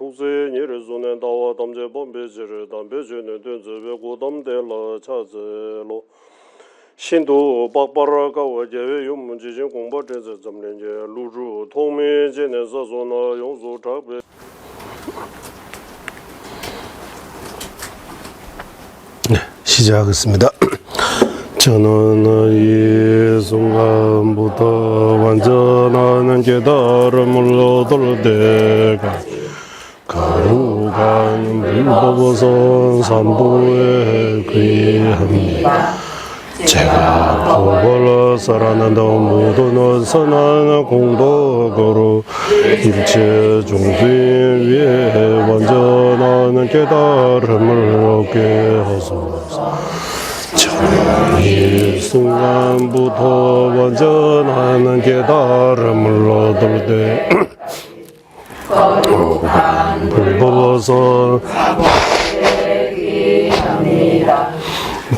독세 예르존에 다와 담제 범베지를 담베주는 된즈베 고담데라 차즈로 신도 박바라가 와제외 용문지진 공부제제 점len제 루루 통매제네서 존나 용수 잡베 네, 시작하겠습니다. 저는 이 순간부터 완전한 깨달음을 얻을 때가 거룩한 불법어선 삼부에 귀합니다. 제가 법을 살아난다 모든 선한 공덕으로 일체 중생 위에 완전한 깨달음을 얻게 하소서. 저는 이 순간부터 완전한 깨달음을 얻을 때 거룩한 불법어선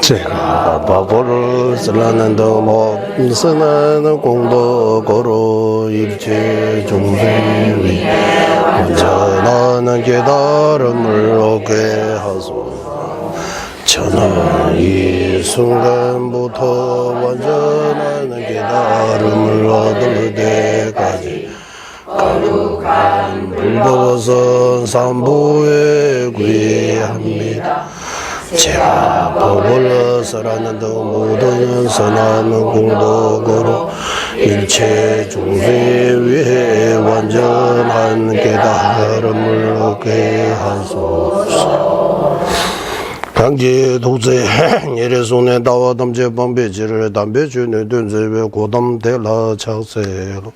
제가 법을 살아난다 모든 공덕으로 일체 중생 위에 완전한 깨달음을 얻게 하소서. 저는 이 순간부터 완전한 깨달음을 얻을 때까지 거룩한 불법어선 삼부에 귀합니다. 제가 법을 살아난다 모든 선한 공덕으로 일체 중생 위에 완전한 깨달음을 얻게 하소서. 강제 독세 예례 손에 다와 담제 범배지를 담배주는 된제외 고담대라 착세로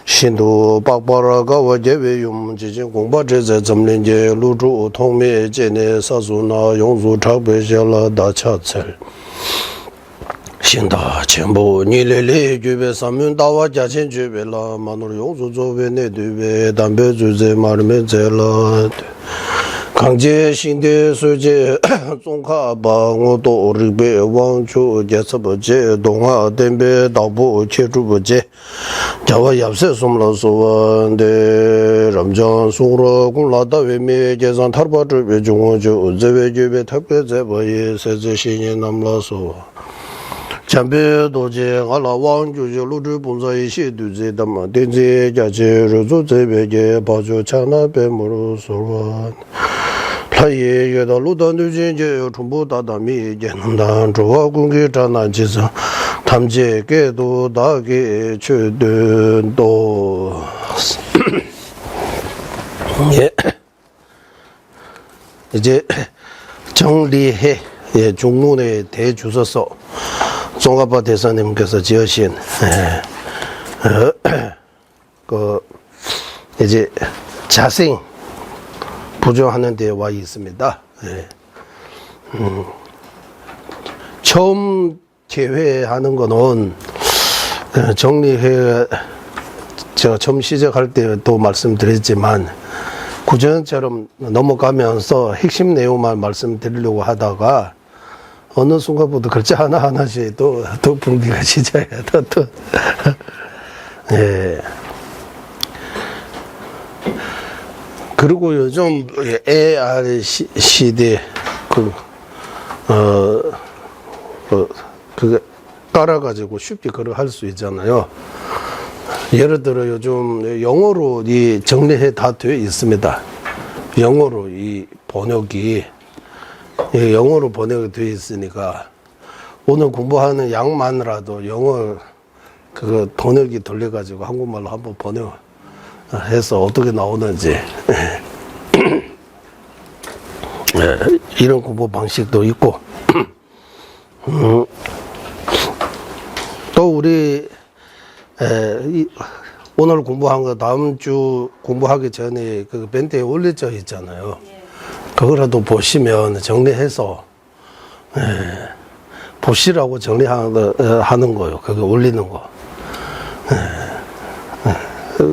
신도 박바라가 와제외 용문지진 공부제제 점len제 루루 통매제네 사수나 용수 작배절라 다차철 신다 전부 니레레 주베 삼윤 다와 자신 주베라 마누르 용수 조베네 두베 담배주제 마르메제라 강제 신대 수제 종카방도 리베 왕초 제서버제 동화 덴베 다보 체주버제 자와 yap세 숨라소원데 람장 수로 군라다 외미 계산 탈바르베 중원조 제외주베 탑베제버예 세제신이 남라소 잠베 도제 알라 왕주제 루드 본사의 시두제 담마 덴제 자제 로조제베게 바조 차나베 무로소원 라예 예다 루단두진제 중부다다미 제는단 조화 공기 자나지서 탐제게도 다게 최든도 예 이제 정리해 예 중문의 대주소서 종합바 대사님께서 지으신 그 이제 자생 부정하는 데 와 있습니다. 예. 처음 개회하는 거는 정리해 제가 처음 시작할 때도 말씀드렸지만 구전처럼 넘어가면서 핵심 내용만 말씀드리려고 하다가 어느 순간부터 글자 하나하나씩 또 분기가 시작해요. 또. 예. 그리고 요즘 AR 시대 그게 깔아가지고 쉽게 그걸 할 수 있잖아요. 예를 들어 요즘 영어로 이 정리해 다 되어 있습니다. 영어로 이 번역이 영어로 번역이 되어 있으니까 오늘 공부하는 양만이라도 영어 그 번역이 돌려가지고 한국말로 한번 번역해서 어떻게 나오는지 이런 공부 방식도 있고 또 우리 오늘 공부한 거 다음 주 공부하기 전에 그 밴드에 올려져 있잖아요. 그거라도 보시면 정리해서 보시라고 정리하는 거요. 그거 올리는 거.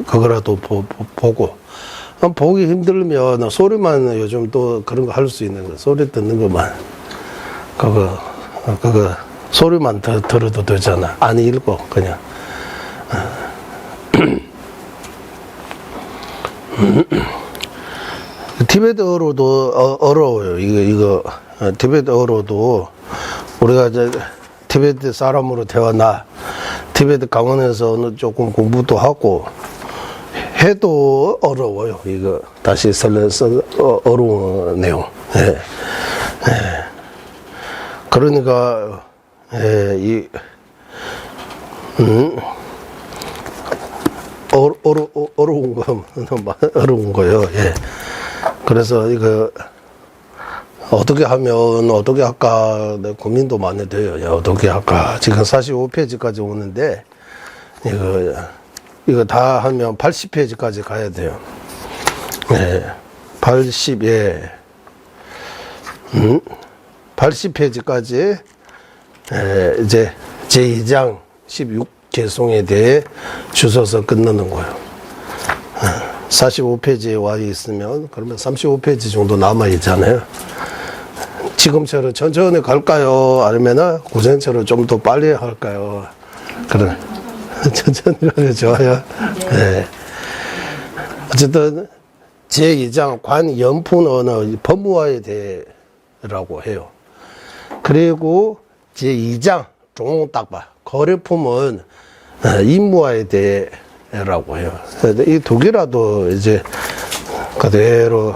그거라도 보고 보기 힘들면 소리만 요즘 또 그런 거 할 수 있는 거 소리 듣는 것만 그거 소리만 들어도 되잖아. 안 읽고 그냥 티베트어로도 어려워요. 이거 티베트어로도 우리가 이제 티베트 사람으로 태어나 티베트 강원에서 조금 공부도 하고 해도 어려워요. 이거 다시 설레서 어려운 내용. 예. 그러니까 어려운 거 어려운 거요. 예. 그래서 이거 어떻게 하면 어떻게 할까 고민도 많이 돼요. 예, 어떻게 할까. 지금 45페이지까지 오는데 이거 다 하면 80페이지까지 가야 돼요. 예. 80페이지까지 이제 제2장 16개송에 대해 주소서 끝내는 거예요. 45페이지에 와 있으면 그러면 35페이지 정도 남아 있잖아요. 지금처럼 천천히 갈까요? 아니면 고생처럼 좀 더 빨리 할까요? 그래. 천천히 가면 좋아요. 네. 어쨌든 제2장 관연푼 언어 법무화에 대해라고 해요. 그리고 제2장 종딱바 거래품은 임무화에 대해라고 해요. 이 두 개라도 이제 그대로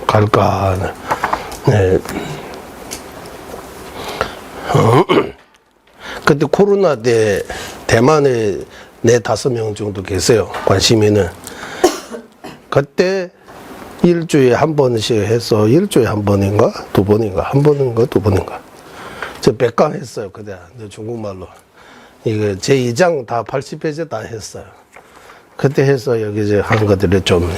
갈까 하는. 네. 그때 코로나 때 대만에 4-5명 정도 계세요. 관심이는. 그때 일주일에 한 번씩 해서 일주일에 한 번인가? 2번인가? 한 번인가? 2번인가? 저 백강 했어요. 그때 중국말로. 이거 제2장 다 80페이지 다 했어요. 그때 해서 여기 이제 한 것들이 좀,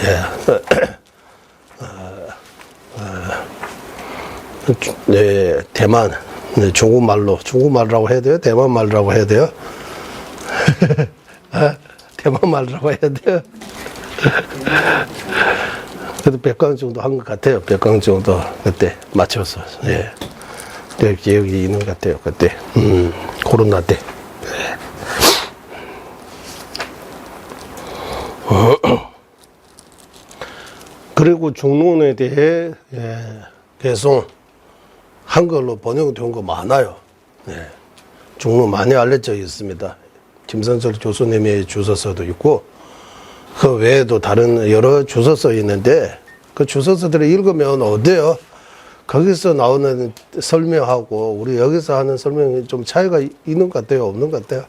네, 대만. 네, 중국말이라고 해야 돼요? 대만 말이라고 해야 돼요? 대만 말이라고 해야 돼요? 그래도 100강 정도 한 것 같아요. 100강 정도 그때 맞춰서. 예. 네, 기억이 있는 것 같아요. 그때. 코로나 때. 그리고 중론에 대해 계속 한글로 번역된 거 많아요. 중론 많이 알려져 있습니다. 김선철 교수님의 주소서도 있고 그 외에도 다른 여러 주소서 있는데 그 주소서들을 읽으면 어때요? 거기서 나오는 설명하고 우리 여기서 하는 설명이 좀 차이가 있는 것 같아요? 없는 것 같아요?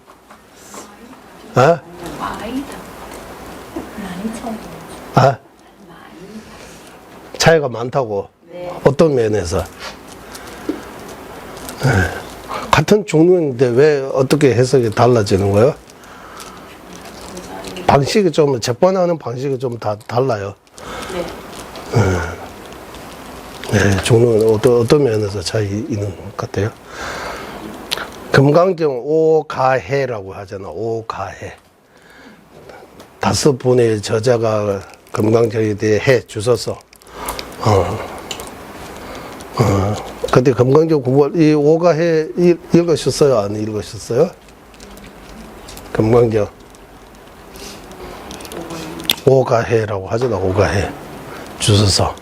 차이가 많다고? 네. 어떤 면에서? 같은 종류인데 왜 어떻게 해석이 달라지는 거예요? 방식이 좀, 접근하는 방식이 좀 다 달라요. 네, 종류는 어떤 면에서 차이 있는 것 같아요? 금강경 오가해라고 하잖아. 오가해. 5분의 저자가 금강경에 대해 해 주소서. 그때 금강경 공부할 이 오가해 읽으셨어요? 안 읽으셨어요? 금강경 오가해라고 하잖아. 오가해 주소서.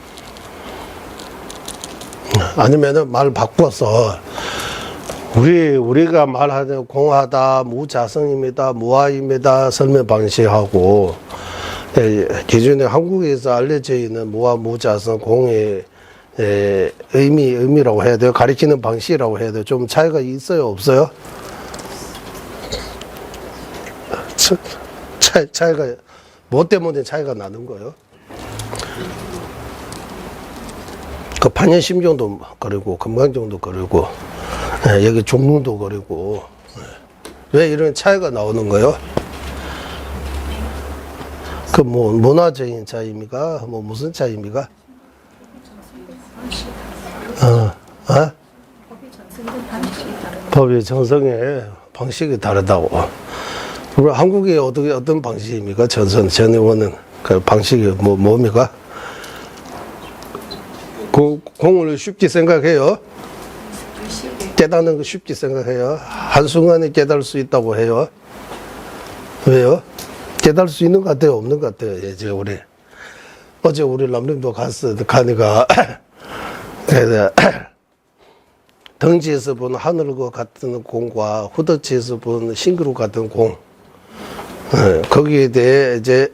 아니면은 말 바꿔서 우리가 말하는 공하다, 무자성입니다, 무아입니다 설명 방식하고 기존에 한국에서 알려져 있는 무아, 무자성, 공의 의미라고 해야 돼요. 가리키는 방식이라고 해야 돼요. 좀 차이가 있어요, 없어요? 차이가 뭐 때문에 차이가 나는 거예요? 그 판현심경도 그리고 금강경도 그리고 여기 종문도 그리고 왜 이런 차이가 나오는 거예요? 그 뭐 문화적인 차이입니까? 뭐 무슨 차이입니까? 법의 전성의 방식이 다르다고. 우리 한국이 어떤 방식입니까? 전해오는 그 방식이 뭡니까? 공을 쉽게 생각해요. 깨닫는 거 쉽게 생각해요. 한순간에 깨달을 수 있다고 해요. 왜요? 깨달을 수 있는 것 같아요? 없는 것 같아요? 이제 우리 어제 우리 남림도 가니까 그래서 덩지에서 본 하늘과 같은 공과 후덕지에서 본 싱그루 같은 공, 거기에 대해 이제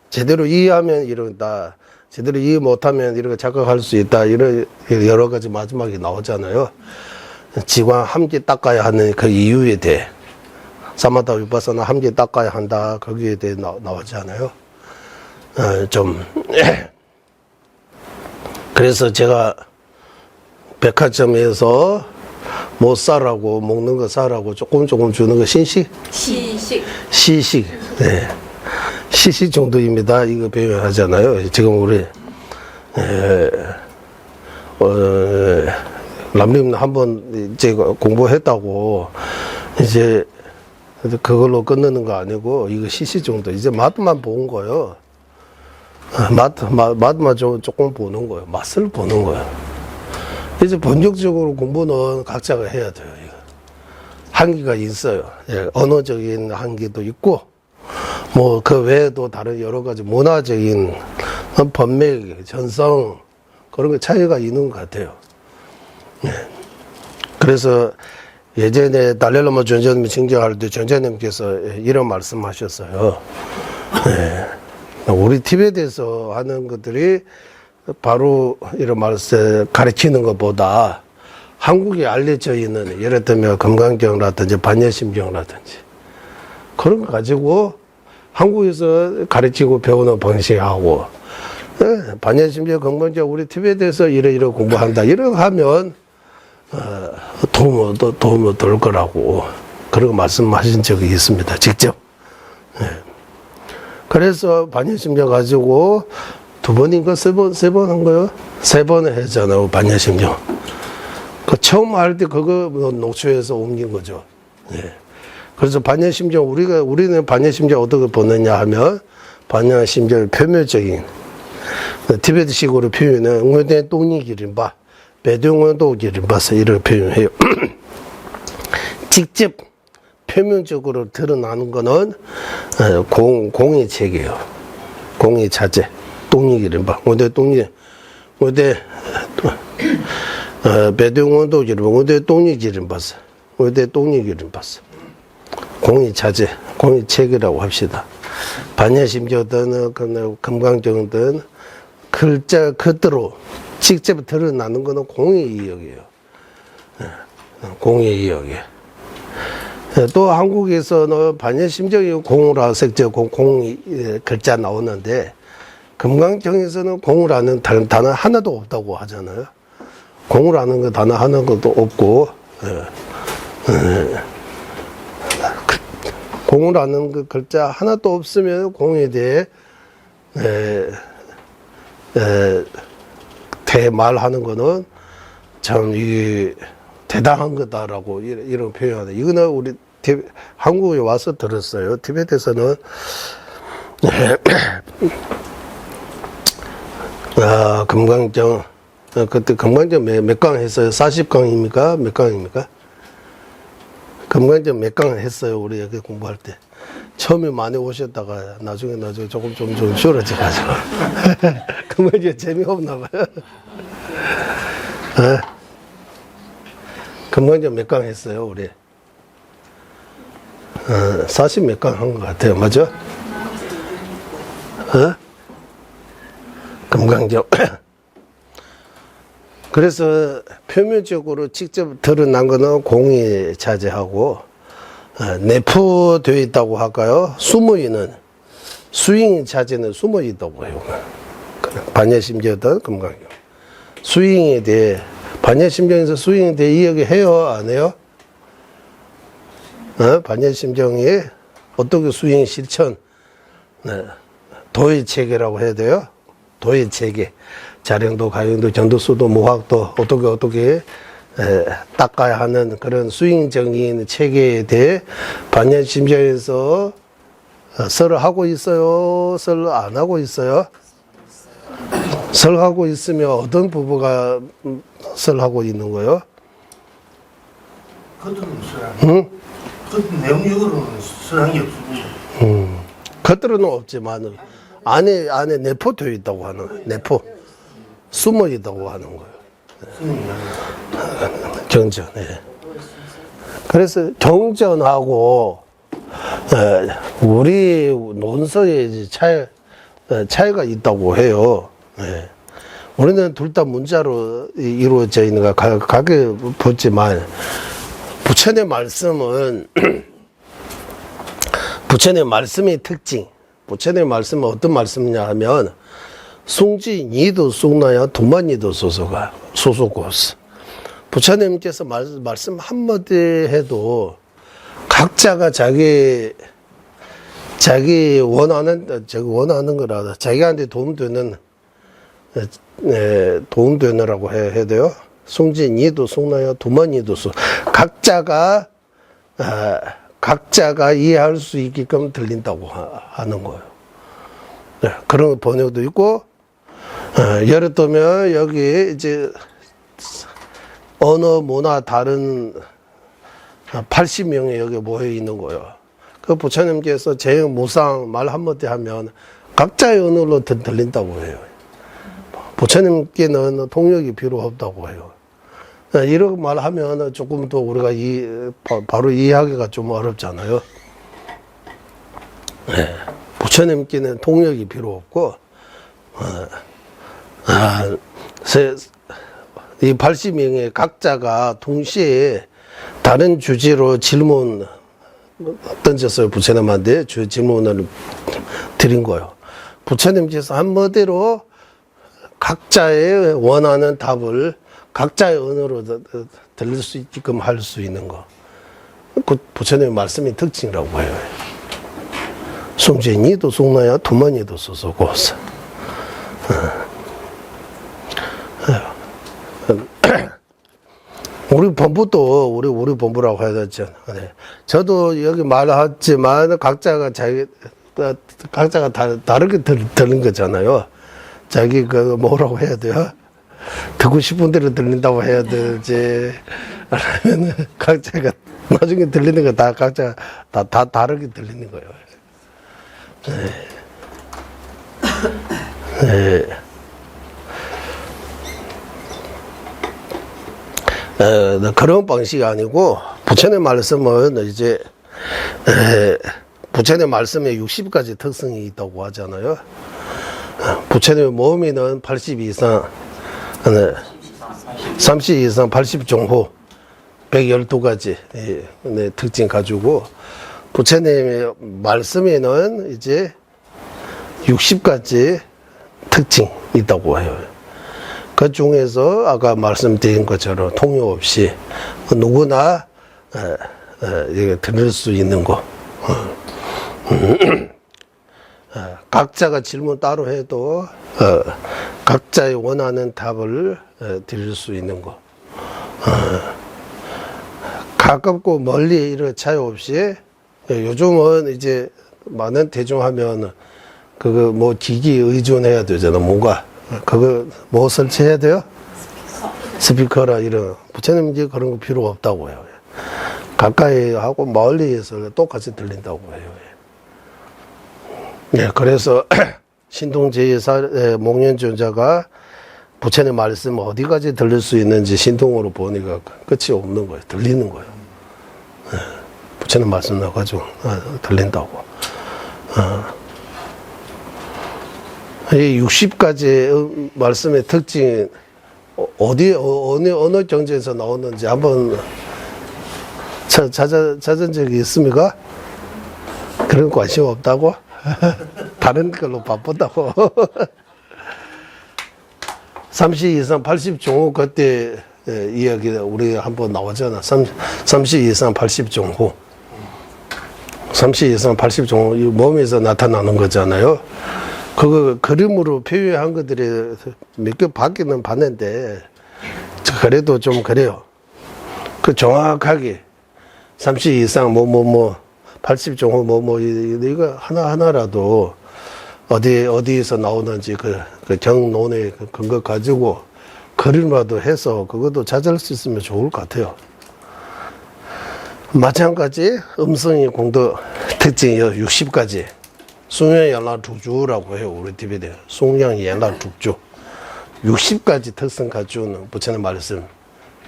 제대로 이해하면 이런다, 제대로 이해 못하면 이렇게 착각할 수 있다, 이런 여러 가지 마지막에 나오잖아요. 지광 함께 닦아야 하는 그 이유에 대해, 사마타 위파사나 함께 닦아야 한다, 거기에 대해 나오잖아요. 그래서 제가 백화점에서 못 사라고, 먹는 거 사라고 조금 주는 거 시식? 시식. 네. 시식 정도입니다. 이거 배워하잖아요. 지금 우리, 남림 한번 제가 공부했다고, 이제, 그걸로 끝내는 거 아니고, 이거 시식 정도. 이제 맛만 보는 거예요. 맛만 조금 보는 거예요. 맛을 보는 거예요. 이제 본격적으로 공부는 각자가 해야 돼요. 이거. 한계가 있어요. 예, 언어적인 한계도 있고, 뭐, 그 외에도 다른 여러 가지 문화적인 법맥, 전성, 그런 거 차이가 있는 것 같아요. 예. 그래서 예전에 달렐라마 전자님 징정할 때 전자님께서 이런 말씀 하셨어요. 예. 우리 티베트에서 하는 것들이 바로 이런 말씀 가르치는 것보다 한국에 알려져 있는 예를 들면 금강경이라든지 반야심경이라든지 그런 거 가지고 한국에서 가르치고 배우는 방식하고 반야심경 금강경 우리 티베트에서 이래 공부한다 이렇게 하면 도움을 될 거라고 그런 말씀하신 적이 있습니다. 직접. 그래서 반야심경 가지고 두 번인가 세 번 한 거요? 세 번을 했잖아요, 반야심경. 그 처음 할 때 그거 녹초에서 옮긴 거죠. 예. 그래서 반야심경, 우리는 반야심경 어떻게 보느냐 하면, 반야심경의 표면적인, 티베트식으로 표현은, 응원된 똥이 기린바, 배동원도 기린바서 이렇게 표현해요. 직접 표면적으로 드러나는 거는, 공의 체계예요. 공의 자재. 똥이 기린바. 배동원도 기린바. 똥이 기린바서. 똥이 기린바서. 공의 자재, 공의 체계라고 합시다. 반야심경든, 금강경든, 글자 그대로 직접 드러나는 거는 공의 이역이에요. 공의 이역이에요. 또 한국에서는 반야심경이 공우라 색제 공이 글자 나오는데 금강경에서는 공우라는 단어 하나도 없다고 하잖아요. 공우라는 거 단어 하나도 없고 공우라는 그 글자 하나도 없으면 공에 대해 대말하는 거는 참 이게 대단한 거다라고 이런 표현하다. 이거는 우리 한국에 와서 들었어요. 티베트에서는 금강경 그때 금강경 몇 강 했어요? 40강입니까? 몇 강입니까? 금강경 몇 강 했어요? 우리 여기 공부할 때. 처음에 많이 오셨다가 나중에 조금 줄어져가지고. 금강경 재미없나 봐요. 금강경 몇 강 했어요, 우리? 40 몇 강 한 것 같아요. 맞죠? 금강경. 그래서 표면적으로 직접 드러난 거는 공이 자제하고, 내포되어 있다고 할까요? 숨어있는, 수잉 자제는 숨어 있다고 해요. 반야심경든 금강경. 수잉에 대해, 반야심경에서 수잉에 대해 이야기해요? 안 해요? 반야심경이 어떻게 수잉 실천, 도의 체계라고 해야 돼요? 도의 체계. 자령도, 가령도, 전도수도, 무학도 어떻게 닦아야 하는 그런 수행적인 체계에 대해 반야심경에서 설을 하고 있어요? 설을 안 하고 있어요? 설하고 있으면 어떤 부부가 설하고 있는 거예요? 겉으로는 응? 겉 내용적으로는 설한 게 없습니다. 겉으로는 없지만 안에 내포 되어 있다고 하는 거예요. 내포. 숨어 있다고 하는 거예요. 경전. 예. 그래서 경전하고 우리 논서에 이제 차이가 있다고 해요. 예. 우리는 둘 다 문자로 이루어져 있는 거 가게 보지만 부처의 말씀은 부처의 말씀의 특징, 부처의 말씀은 어떤 말씀이냐 하면 숭지 니도 숭나야 도만니도 소소고스. 부처님께서 말씀 한마디 해도 각자가 자기 원하는 거라 자기한테 도움되는 도움되느라고 해야 돼요. 숭지 니도 숭나야 도만니도 각자가 이해할 수 있게끔 들린다고 하는 거예요. 네, 그런 번역도 있고, 예를 들면 여기 이제 언어, 문화 다른 80명이 여기 모여 있는 거예요. 그 부처님께서 제무상 말 한마디 하면 각자의 언어로 들린다고 해요. 부처님께는 통역이 필요 없다고 해요. 이런 말 하면 조금 더 우리가 바로 이해하기가 좀 어렵잖아요. 네. 부처님께는 통역이 필요 없고, 이 80명의 각자가 동시에 다른 주제로 질문 던졌어요. 부처님한테 질문을 드린 거예요. 부처님께서 한마디로 각자의 원하는 답을 각자의 언어로 들릴 수 있게끔 할 수 있는 거. 그 부처님의 말씀의 특징이라고 해요. 숭제니도 숭나야 두만이도 소소고스. 우리 본부도 우리 본부라고 해야 되죠. 네. 저도 여기 말했지만 각자가 다르게 들은 거잖아요. 자기 그 뭐라고 해야 돼요? 듣고 싶은 대로 들린다고 해야 되지. 아니면 각자가 나중에 들리는 거 다 각자 다 다르게 들리는 거예요. 네. 그런 방식이 아니고 부처님 말씀은 이제 부처님 말씀에 60가지 특성이 있다고 하잖아요. 부처님의 몸에는 80 이상, 30 이상 80 종호 112가지 특징 가지고 부처님의 말씀에는 이제 60가지 특징이 있다고 해요. 그 중에서 아까 말씀드린 것처럼 통역 없이 누구나 들을 수 있는 거. 각자가 질문 따로 해도 각자의 원하는 답을 드릴 수 있는 거. 가깝고 멀리 이런 차이 없이 요즘은 이제 많은 대중하면 그거 뭐 기기 의존해야 되잖아. 뭔가 그거 뭐 설치해야 돼요? 스피커라 이런. 부처님 이제 그런 거 필요 없다고 해요. 가까이 하고 멀리에서 똑같이 들린다고 해요. 네, 그래서 신동제사 목련존자가 부처님 말씀 어디까지 들릴 수 있는지 신동으로 보니까 끝이 없는 거예요. 들리는 거예요. 네, 부처님 말씀 나가지고 들린다고. 이 60가지 말씀의 특징 어느 경전에서 나오는지 한번 찾은 적이 있습니까? 그런 관심 없다고? 다른 걸로 바쁘다고? 30 이상 80 종호 그때 이야기 우리 한번 나오잖아. 30 이상 80 종호. 30 이상 80 종호 몸에서 나타나는 거잖아요. 그거 그림으로 표현한 것들이 몇 개 받기는 봤는데 그래도 좀 그래요. 그 정확하게 30 이상 80 종호 이거 하나라도 어디에서 나오는지 그 경론의 근거 가지고 그림이라도 해서 그것도 찾을 수 있으면 좋을 것 같아요. 마찬가지 음성의 공도 특징이 60가지. 숭양연락죽주라고 해요. 우리 집에 대해 숭양연락죽주 60가지 특성 갖춘 부처님 말씀.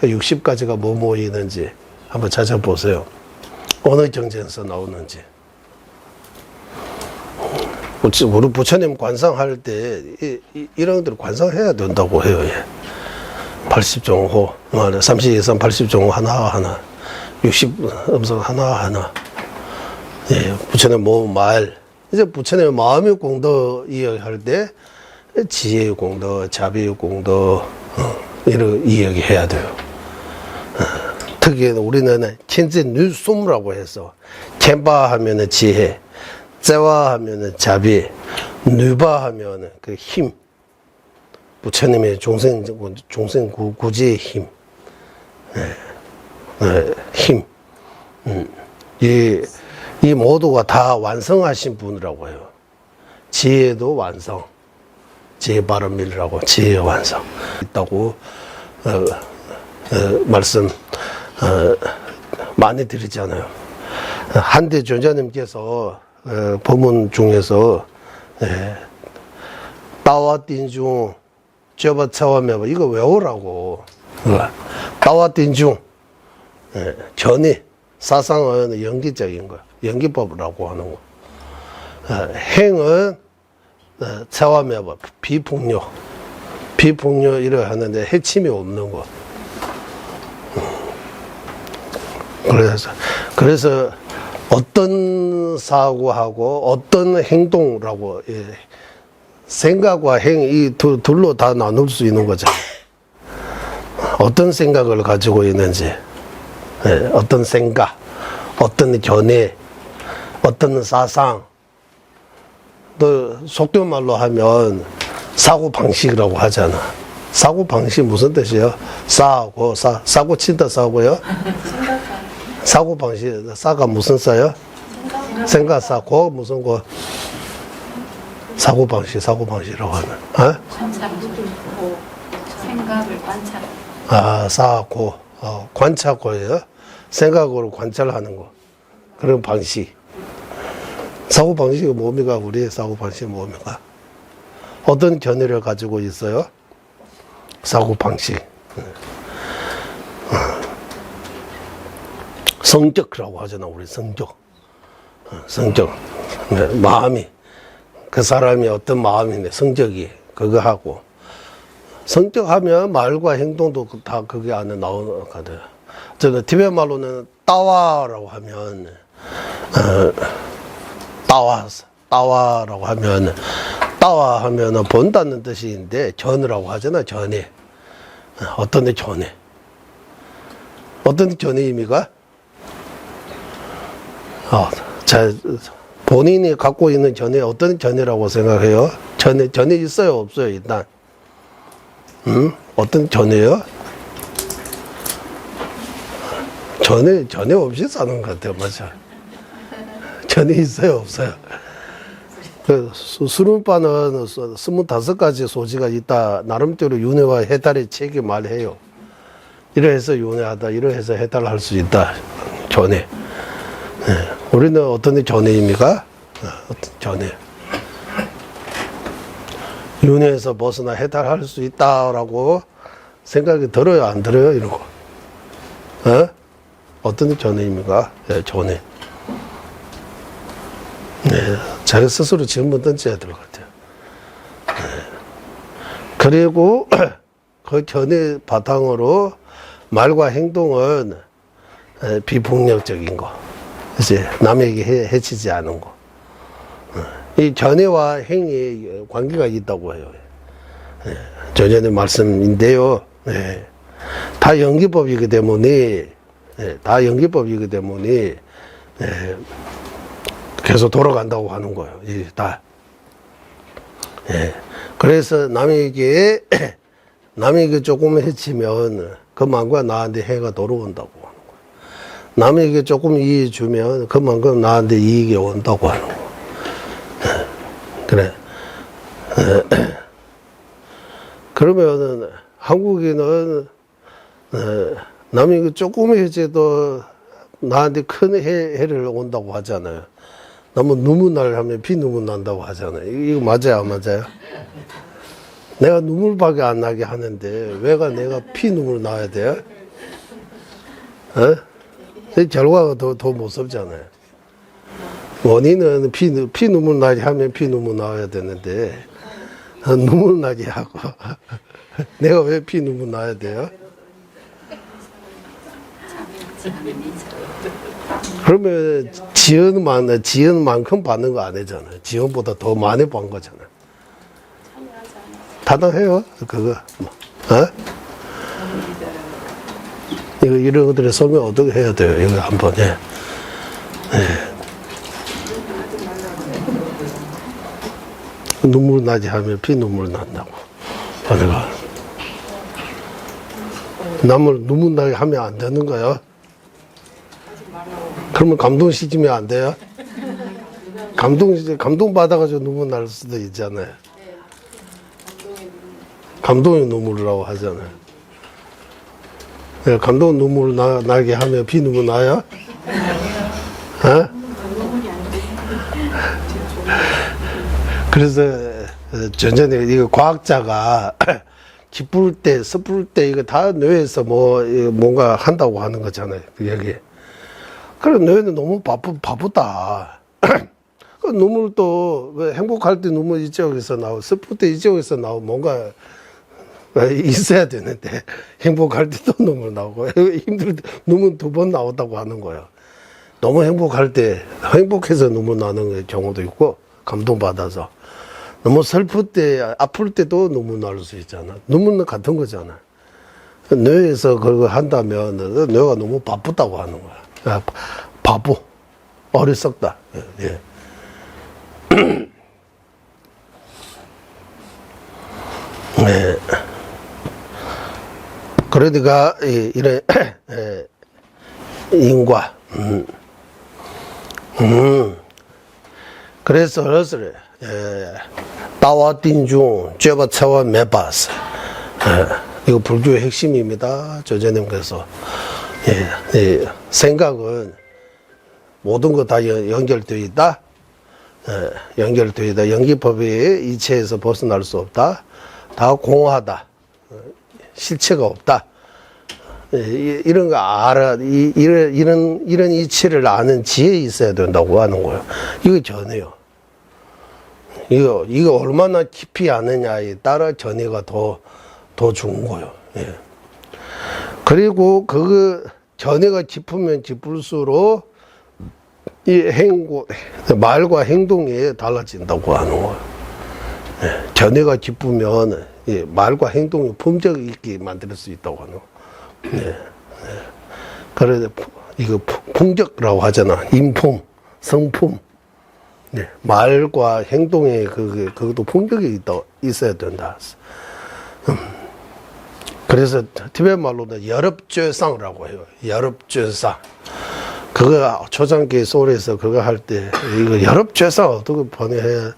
60가지가 뭐 있는지 한번 찾아보세요. 어느 경전에서 나오는지. 우리 부처님 관상할 때 이런 것들 관상해야 된다고 해요. 80종호, 32선 80종호 하나하나, 60음성 하나하나. 부처님 말. 이제 부처님의 마음의 공덕 이야기할 때 지혜의 공덕, 자비의 공덕 이런 이야기해야 돼요. 특히 우리는 천진 뉴숨이라고 해서 캔바 하면은 지혜, 째와 하면은 자비, 누바 하면은 그 힘. 부처님의 종생 구지의 힘. 힘. 이 모두가 다 완성하신 분이라고 해요. 지혜도 완성. 지혜 바른밀이라고 지혜의 완성. 있다고 말씀 많이 드리잖아요. 한대 존자님께서 법문 중에서 따와 띵중 쩌바 차와메바 이거 외우라고. 따와 띵중 전이 사상은 연기적인 거, 연기법이라고 하는 거. 행은 차와메바 비폭력 이래 하는데 해침이 없는 거. 그래서 어떤 사고하고 어떤 행동라고 생각과 행 이 둘로 다 나눌 수 있는 거죠. 어떤 생각을 가지고 있는지, 어떤 생각, 어떤 견해, 어떤 사상, 또 속된 말로 하면 사고 방식이라고 하잖아. 사고 방식 무슨 뜻이에요? 사고 친다 사고요? 사고 방식, 사가 무슨 사요? 생각 사고 무슨 거? 사고 방식이라고 하는. 생각을 관찰. 사고, 관찰고예요. 생각으로 관찰하는 거. 그런 방식. 사고 방식이 뭡니까? 우리의 사고 방식이 뭡니까? 어떤 견해를 가지고 있어요? 사고 방식. 성격이라고 하잖아, 우리 성격. 마음이. 그 사람이 어떤 마음이네, 성격이. 그거 하고. 성격하면 말과 행동도 다 그게 안에 나오거든. 저는 티베트 말로는 따와라고 하면, 따와라고 하면, 따와 하면은 본다는 뜻인데, 전이라고 하잖아, 전이. 어떤 데 전이. 어떤 전의 의미가? 본인이 갖고 있는 전이 어떤 전이라고 생각해요? 전이 있어요, 없어요, 일단? 어떤 전이에요? 전이 없이 사는 것 같아요, 맞아. 전이 있어요, 없어요? 수lum바는 25가지 소지가 있다. 나름대로 윤회와 해탈의 책이 말해요. 이래서 윤회하다, 이래서 해탈할 수 있다. 전에. 우리는 어떤 전회입니까? 어떤 전회. 윤회에서 벗어나 해탈할 수 있다라고 생각이 들어요, 안 들어요? 이런 거. 어떤 전회입니까? 전회. 자기 스스로 질문 던져야 될 것 같아요. 그리고 그 견해 바탕으로 말과 행동은 비폭력적인 거. 이제 남에게 해치지 않은 거. 이 견해와 행위 관계가 있다고 해요. 전전의 말씀인데요. 다 연기법이기 때문에, 계속 돌아간다고 하는 거예요. 다. 그래서 남에게 조금 해치면 그만큼 나한테 해가 돌아온다고 하는 거예요. 남에게 조금 이익 주면 그만큼 나한테 이익이 온다고 하는 거예요. 그래. 그러면은 한국인은 남에게 조금 해줘도 나한테 큰 해를 온다고 하잖아요. 너무 눈물 날 하면 피 눈물 난다고 하잖아요. 이거 맞아요, 안 맞아요? 내가 눈물밖에 안 나게 하는데 왜가 내가 피 눈물 나야 돼요? 어? 그 결과가 더 무섭잖아요. 원인은 피 눈물 나게 하면 피 눈물 나와야 되는데 눈물 나게 하고 내가 왜 피 눈물 나야 돼요? 그러면 지연만큼 받는 거 아니잖아요. 지연보다 더 많이 받은 거잖아요. 타당해요, 그거. 어? 이거 이런 것들의 설명 어떻게 해야 돼요? 이거 한번 예. 눈물 나지 하면 피 눈물 난다고. 내가 남을 눈물 나게 하면 안 되는 거예요. 그러면 감동시키면 안 돼요? 감동 받아가지고 눈물 날 수도 있잖아요. 감동의 눈물이라고 하잖아요. 감동 눈물 나게 하면 피 눈물 나요? 어? 그래서 전전에 이거 과학자가 기쁠 때, 슬플 때 이거 다 뇌에서 뭔가 한다고 하는 거잖아요. 여기. 그래 뇌는 너무 바쁘다. 그 눈물도 행복할 때 눈물 이쪽에서 나오고 슬플 때 이쪽에서 나오고 뭔가 있어야 되는데 행복할 때 또 눈물 나오고 힘들 때 눈물 2번 나온다고 하는 거예요. 너무 행복할 때 행복해서 눈물 나는 경우도 있고 감동받아서 너무 슬플 때 아플 때도 눈물 날 수 있잖아. 눈물은 같은 거잖아. 뇌에서 그거 한다면 뇌가 너무 바쁘다고 하는 거야. 바보 어리석다. 예. 네. 그러니까 이런 인과 그래서 따와 띵중 쬐바 차와 매바스 이거 불교의 핵심입니다. 조재님께서 생각은 모든 거 다 연결되어 있다. 연결되어 있다. 연기법이 이체에서 벗어날 수 없다. 다 공하다. 실체가 없다. 이런 거 알아. 이런 이치를 아는 지혜 있어야 된다고 하는 거예요. 이거 전해요. 이거 얼마나 깊이 아느냐에 따라 전해가 더 좋은 거예요. 예. 그리고 전해가 깊으면 깊을수록 말과 행동이 달라진다고 하는 거예요. 예. 전해가 깊으면 말과 행동이 품격 있게 만들 수 있다고 하는 거예요. 예. 그래서 이거 품격이라고 하잖아. 인품, 성품. 네, 말과 행동에 그것도 품격이 있어야 된다. 그래서 티베트 말로는 여럽죄상이라고 해요. 여럽죄상. 그거 초창기 소리에서 그거 할 때 이거 여럽죄상 어떻게 번역해?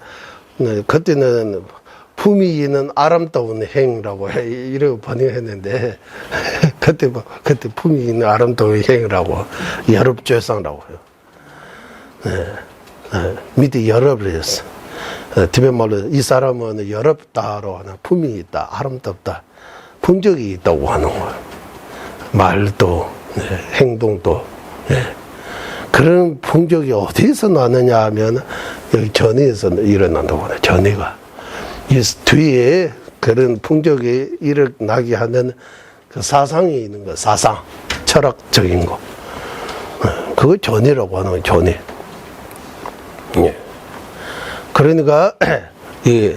네, 그때는 품이 있는 아름다운 행이라고 이렇게 번역했는데 그때 품이 있는 아름다운 행이라고 여럽죄상이라고 해요. 네. 밑에 여럽을 했어. 티베트 말로 이 사람은 여럽다로 하는 품이 있다, 아름답다, 품격이 있다고 하는 거예요. 말도, 행동도. 그런 품격이 어디서 나느냐 하면 여기 전해에서 일어난다고 하네요. 전해가. 이 뒤에 그런 품격이 일어나게 하는 그 사상이 있는 거, 사상, 철학적인 거. 그거 전해라고 하는 거예요, 전해. 예. 그러니까 이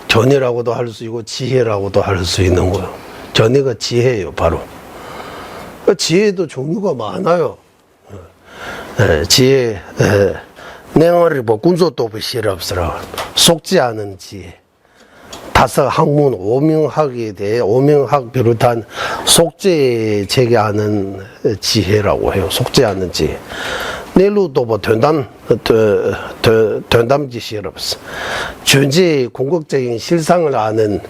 전해라고도 할 수 있고 지혜라고도 할 수 있는 거예요. 전해가 지혜예요, 바로. 지혜도 종류가 많아요. 지혜, 내어리 뭐 군소도 시럽스러 속지 않은 지혜. 5학문 오명학에 대해 오명학 비롯한 속죄 제기하는 지혜라고 해요. 속지 않은 지혜. 내로도 뭐 된담지 시럽스. 존재의 궁극적인 실상을 아는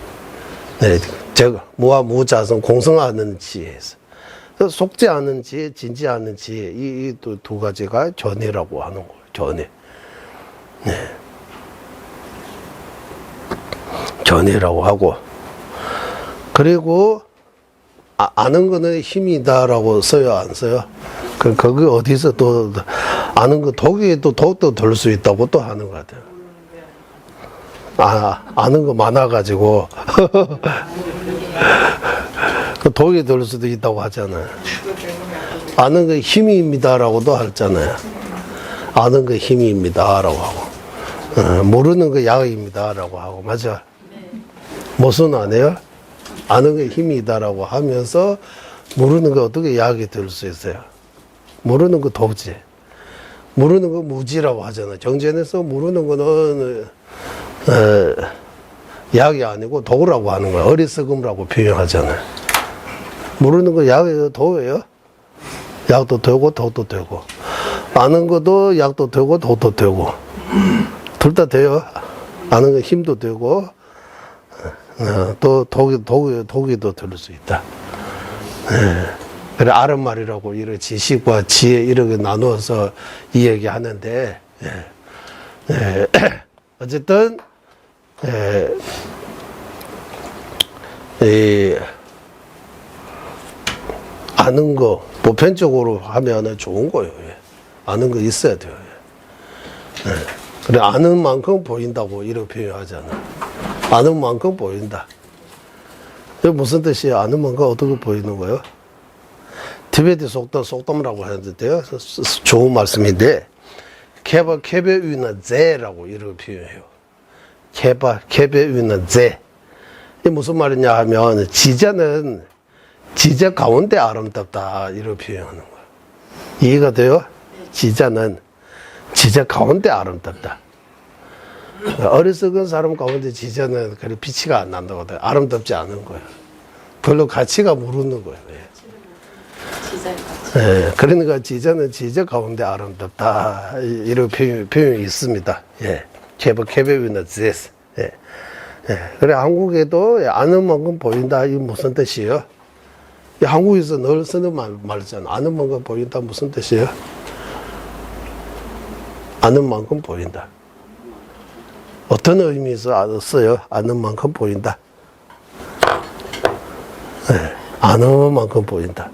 무자성 공성하는 지혜에서. 속지 않은 지혜, 진지하는 지혜, 이 두 가지가 전해라고 하는 거예요. 전해. 견해라고 하고, 그리고 아는 거는 힘이다라고 써요, 안 써요? 그게 어디서 또 아는 거 독이 또 독도 들 수 있다고 또 하는 것 같아요. 아는 거 많아가지고 그 독이 들 수도 있다고 하잖아요. 아는 거 힘입니다라고도 하잖아요. 아는 거 힘입니다라고 하고, 모르는 거 약입니다라고 하고, 맞아? 무슨 안 해요? 아는 게 힘이다라고 하면서 모르는 거 어떻게 약이 될 수 있어요? 모르는 거 독지. 모르는 거 무지라고 하잖아요. 정전에서 모르는 거는 약이 아니고 독이라고 하는 거예요. 어리석음이라고 표현하잖아요. 모르는 거 약이에요, 독이에요? 약도 되고 독도 되고, 아는 것도 약도 되고 독도 되고, 둘 다 돼요. 아는 거 힘도 되고, 또 독이도 들 수 있다. 그래, 아는 말이라고 이렇게 지식과 지혜 이렇게 나누어서 이야기하는데, 어쨌든 아는 거 보편적으로 하면은 좋은 거예요. 아는 거 있어야 돼요. 그래, 아는 만큼 보인다고 이렇게 표현하잖아. 아는 만큼 보인다. 이게 무슨 뜻이에요? 아는 만큼 어떻게 보이는 거예요? 티베트 속담이라고 하는데요. 좋은 말씀인데, 케베위나 제라고 이렇게 표현해요. 케베위나 제. 이게 무슨 말이냐 하면, 지자는 지자 가운데 아름답다 이렇게 표현하는 거예요. 이해가 돼요? 지자는 지자 가운데 아름답다. 어리석은 사람 가운데 지자는 그래 빛이가 안 난다고 하더라고요. 아름답지 않은 거예요. 별로 가치가 모르는 거예요. 그러니까 지자는 지자 가운데 아름답다 이런 표현이 있습니다. 케베위나 제스. 그래, 한국에도 아는 만큼 보인다 이게 무슨 뜻이에요? 한국에서 늘 쓰는 말이잖아. 아는 만큼 보인다 무슨 뜻이에요? 아는 만큼 보인다. 어떤 의미에서 써요? 아는 만큼 보인다. 아는 만큼 보인다.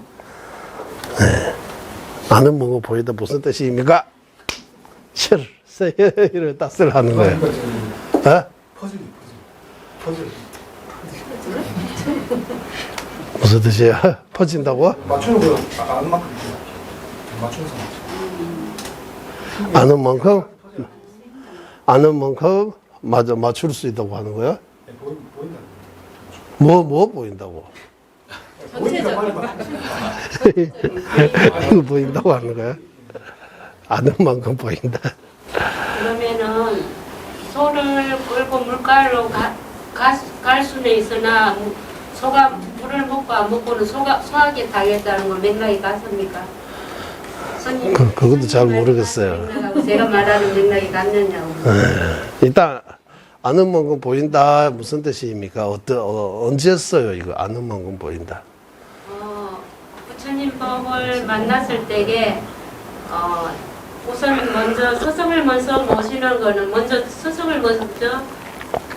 아는 만큼 보인다 무슨 뜻입니까? 실, 써요. 이런 따스를 하는 거예요. 퍼즐. 무슨 뜻이야? 퍼진다고? 맞추는 거요. 아는 만큼 맞추는 사람. 아는 만큼 맞출 수 있다고 하는 거야? 보인다. 뭐 보인다고? 이거 보인다고 하는 거야? 아는 만큼 보인다. 그러면은 소를 끌고 물가로 갈 수는 있으나 소가 물을 먹고 안 먹고는 소화기 당했다는 걸 맥락이 같습니까? 그것도 잘 모르겠어요. 맥락하고 제가 말하는 맥락이 같느냐고. 일단 아는 만큼 보인다 무슨 뜻입니까? 언제 써요 이거 아는 만큼 보인다? 부처님 법을 만났을 때에 우선 먼저 스승을 먼저 모시는 거는 먼저 스승을 먼저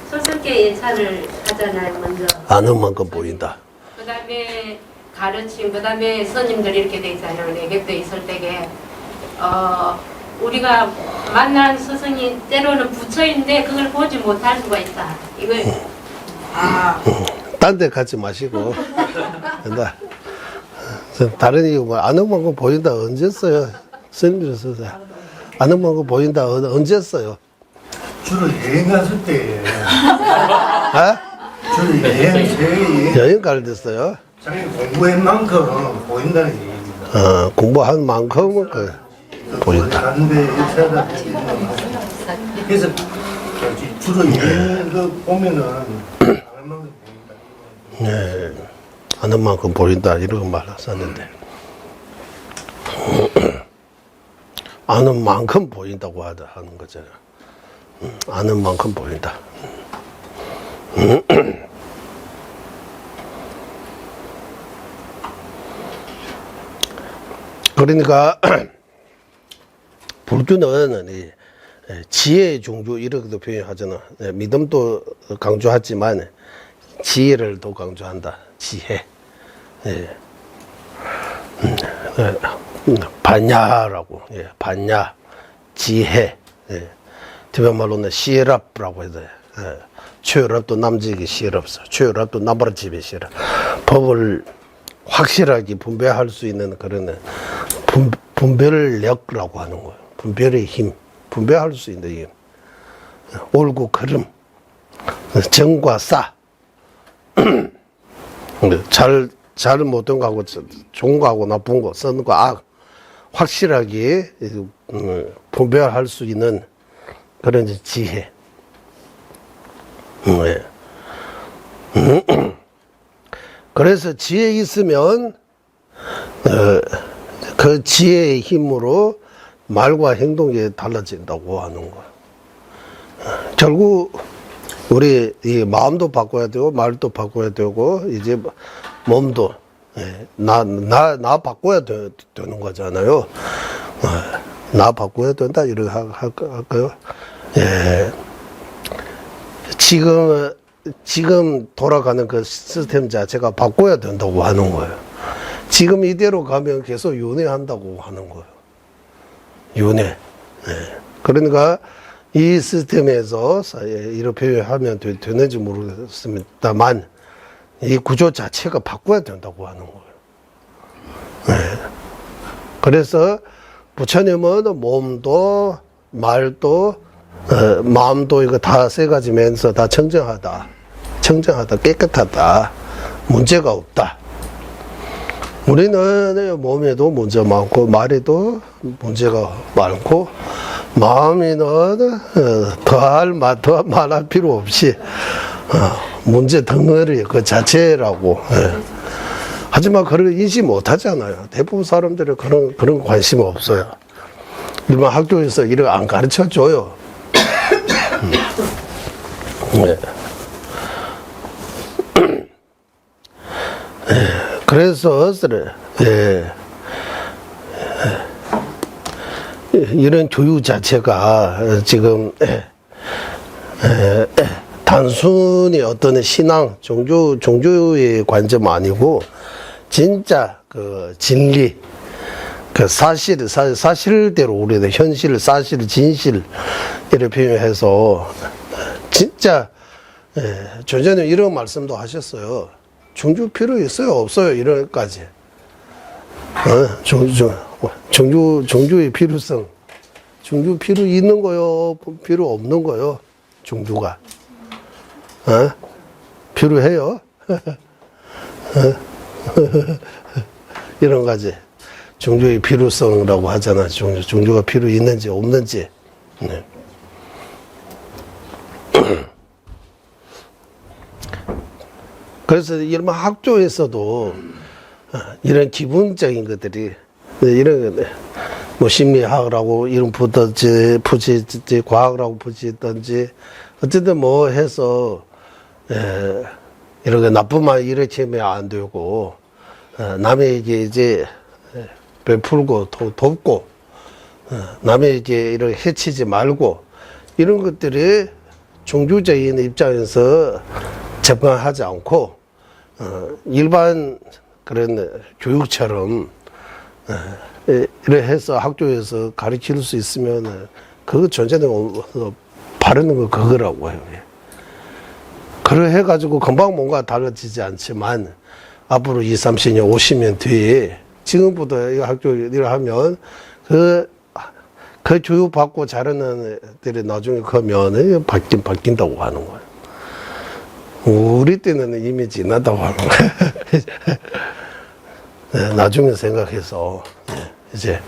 스승께 예찬을 하잖아요. 먼저 아는 만큼 보인다. 그 다음에 가르침, 그 다음에 스님들 이렇게 돼 있잖아요. 내객도 있을 때에 우리가 만난 스승이 때로는 부처인데 그걸 보지 못할 수가 있다. 이걸 딴 데 가지 마시고 다른 이유 뭐 아는 만큼 보인다 언제 써요? 스님들이 써요. 아는 만큼 보인다 언제 써요? 주로 여행 갔을 때. 주로 여행 여행 갈 때 써요? 자기 공부한 만큼 보인다는 얘기입니다. 공부한 만큼은 보인다. 갔는데 일차다. 그래서 주로 여행 보면은 아는 만큼 보인다. 아는 만큼 보인다 이런 말 썼는데 아는 만큼 보인다고 하는 거잖아요. 아는 만큼 보인다. 그러니까 불교는 지혜의 종주 이렇게도 표현하잖아. 믿음도 강조하지만 지혜를 더 강조한다. 지혜. 반야라고. 반야, 지혜. 티베말로는 시럽라고 해도 돼. 최혈압도 남지기 시럽서. 최혈압도 남버집에 시럽. 법을 확실하게 분배할 수 있는 그런 분별력이라고 하는 거예요. 분별의 힘. 분배할 수 있는 힘. 옳고 그름. 정과 싸. 잘 못된 거하고 좋은 거하고 나쁜 거, 쓰는 거, 악. 확실하게 분별할 수 있는 그런 지혜. 그래서 지혜 있으면 그 지혜의 힘으로 말과 행동이 달라진다고 하는 거야. 결국 우리 이 마음도 바꿔야 되고 말도 바꿔야 되고 이제 몸도 나 바꿔야 되는 거잖아요. 나 바꿔야 된다 이렇게 할까요? 지금 돌아가는 그 시스템 자체가 바꿔야 된다고 하는 거예요. 지금 이대로 가면 계속 윤회한다고 하는 거예요. 윤회. 그러니까 이 시스템에서 이렇게 표현하면 되는지 모르겠습니다만 이 구조 자체가 바꿔야 된다고 하는 거예요. 그래서 부처님은 몸도 말도 마음도 이거 다 세 가지면서 다 청정하다, 깨끗하다, 문제가 없다. 우리는 몸에도 문제 많고 말에도 문제가 많고 마음에는 더할 말할 필요 없이 문제 덩어리 그 자체라고. 하지만 그걸 인식 못 하잖아요. 대부분 사람들은 그런 관심 없어요. 일반 학교에서 이걸 안 가르쳐 줘요. 그래서 이런 교육 자체가 지금 단순히 어떤 신앙, 종교의 관점 아니고 진짜 그 진리, 그 사실대로 우리는 현실, 사실, 진실 이렇게 표현해서 진짜 전전에 이런 말씀도 하셨어요. 종교 필요 있어요, 없어요, 이런까지. 종교의 필요성, 종교 필요 있는 거요, 필요 없는 거요, 종교가. 필요해요. 이런 가지. 종교의 필요성이라고 하잖아. 종교가 필요 있는지 없는지. 그래서 이런 학교에서도 이런 기본적인 것들이 이런 뭐 심리학이라고 이름 붙이든지 과학이라고 붙이든지 어쨌든 뭐 해서 이렇게 나쁜 말 이렇게 하면 안 되고 남에게 이제 베풀고 돕고 남에게 이렇게 해치지 말고 이런 것들이 종교적인 입장에서 접근하지 않고 일반 그런 교육처럼 이렇게 해서 학교에서 가르칠 수 있으면 그거 전제는 바르는 거 그거라고 해요. 그래 해가지고 금방 뭔가 달라지지 않지만 앞으로 20, 30년, 50년 뒤에 지금부터 이 학교 일을 하면 그 교육받고 자라는 애들이 나중에 가면 바뀐다고 하는 거예요. 우리 때는 이미 지났다고 하는 거예요. 나중에 생각해서 이제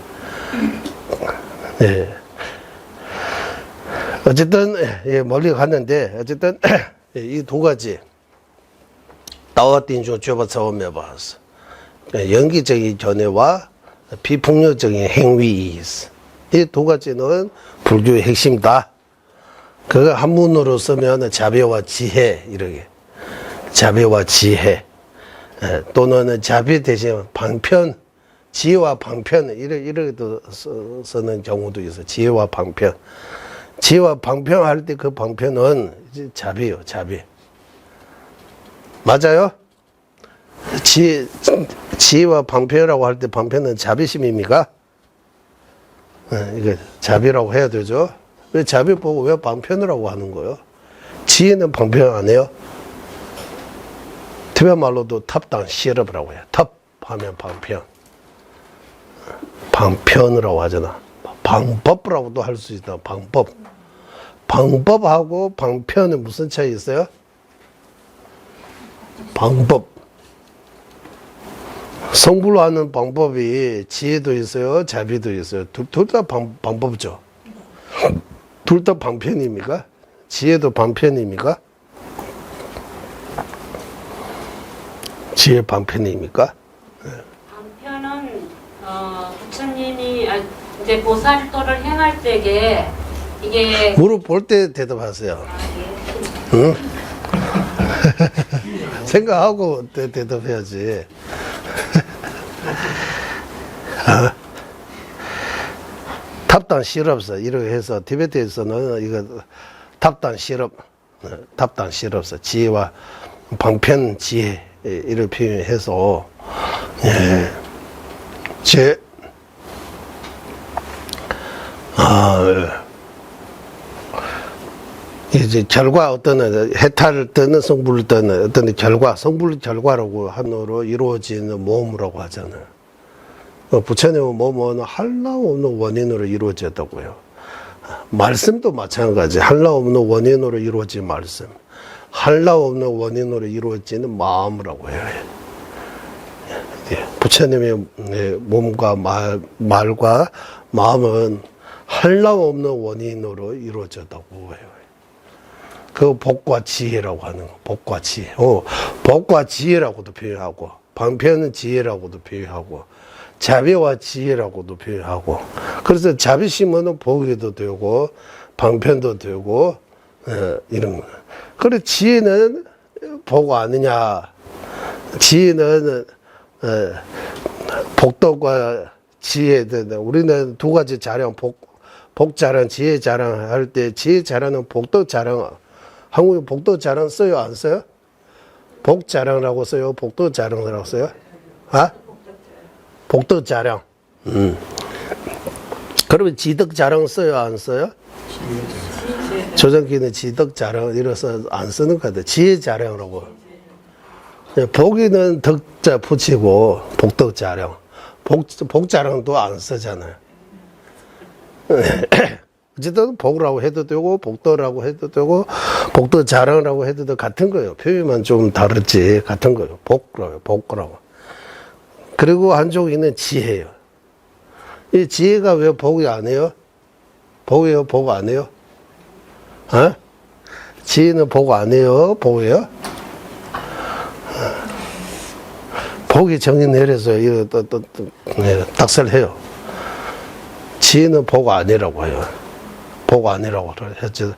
어쨌든 멀리 갔는데 어쨌든 이 두 가지 다와띵 중 죄바 처음에 봤어. 연기적인 견해와 비폭력적인 행위 이 두 가지는 불교의 핵심이다. 그거 한문으로 쓰면 자비와 지혜 이렇게 자비와 지혜 또는 자비 대신 방편 지혜와 방편 이렇게도 쓰는 경우도 있어. 지혜와 방편 지와 방편할 때 그 방편은 이제 자비예요, 자비. 맞아요? 지와 방편이라고 할 때 방편은 자비심입니까? 이게 자비라고 해야 되죠. 왜 자비 보고 왜 방편이라고 하는 거예요? 지혜는 방편 안 해요? 티베트 말로도 탑당 시럽이라고 해요. 탑 하면 방편. 방편이라고 하잖아. 방법이라고도 할 수 있다. 방법. 방법하고 방편은 무슨 차이 있어요? 방법. 성불로 하는 방법이 지혜도 있어요, 자비도 있어요. 둘 다 방법이죠. 둘 다 방편입니까? 지혜도 방편입니까? 지혜 방편입니까? 방편은 부처님이 이제 보살도를 행할 때에 이게 물어볼 때 대답하세요. 예. 응? 생각하고 대답해야지. 탑단 시럽서 이렇게 해서 티베트에서는 이거 탑단 시럽, 탑단 시럽서 지혜와 방편 지혜 이를 표현해서 이제 결과 어떤 해탈을 떠는 성불을 떠는 어떤 결과 성불 결과라고 한어로 이루어지는 모험이라고 하잖아요. 부처님의 모험은 한나 없는 원인으로 이루어졌다고요. 말씀도 마찬가지. 한나 없는 원인으로 이루어진 말씀, 한나 없는 원인으로 이루어지는 마음이라고 해요. 부처님의 몸과 말과 마음은 한나 없는 원인으로 이루어졌다고 해요. 그 복과 지혜라고 하는 거. 복과 지혜. 복과 지혜라고도 표현하고, 방편은 지혜라고도 표현하고, 자비와 지혜라고도 표현하고. 그래서 자비심은 복이도 되고, 방편도 되고, 이런 거. 그래, 지혜는 복 아니냐. 지혜는, 복덕과 지혜. 우리는 두 가지 자랑, 복 자랑, 지혜 자랑 할 때, 지혜 자랑은 복덕 자랑. 한국에 복도 자랑 써요, 안 써요? 복 자랑이라고 써요? 복도 자랑이라고 써요? 아? 복도 자랑. 그러면 지덕 자랑 써요, 안 써요? 조정기는 지덕 자랑 이래서 안 쓰는 거 같아요. 지혜 자랑이라고. 복이는 덕자 붙이고 복덕 자랑. 복 자랑도 안 쓰잖아요. 어쨌든 복이라고 해도 되고 복도라고 해도 되고 복도 자랑이라고 해도 되고 같은 거예요. 표현만 좀 다르지 같은 거예요. 복이라고. 그리고 한쪽에는 지혜예요. 이 지혜가 왜 복이 아니에요? 복이에요? 복 아니에요? 어? 지혜는 복 아니에요? 복이에요? 복이 정의 내려서 이거 또 딱설해요. 지혜는 복 아니라고 해요. 복 아니라고 했죠.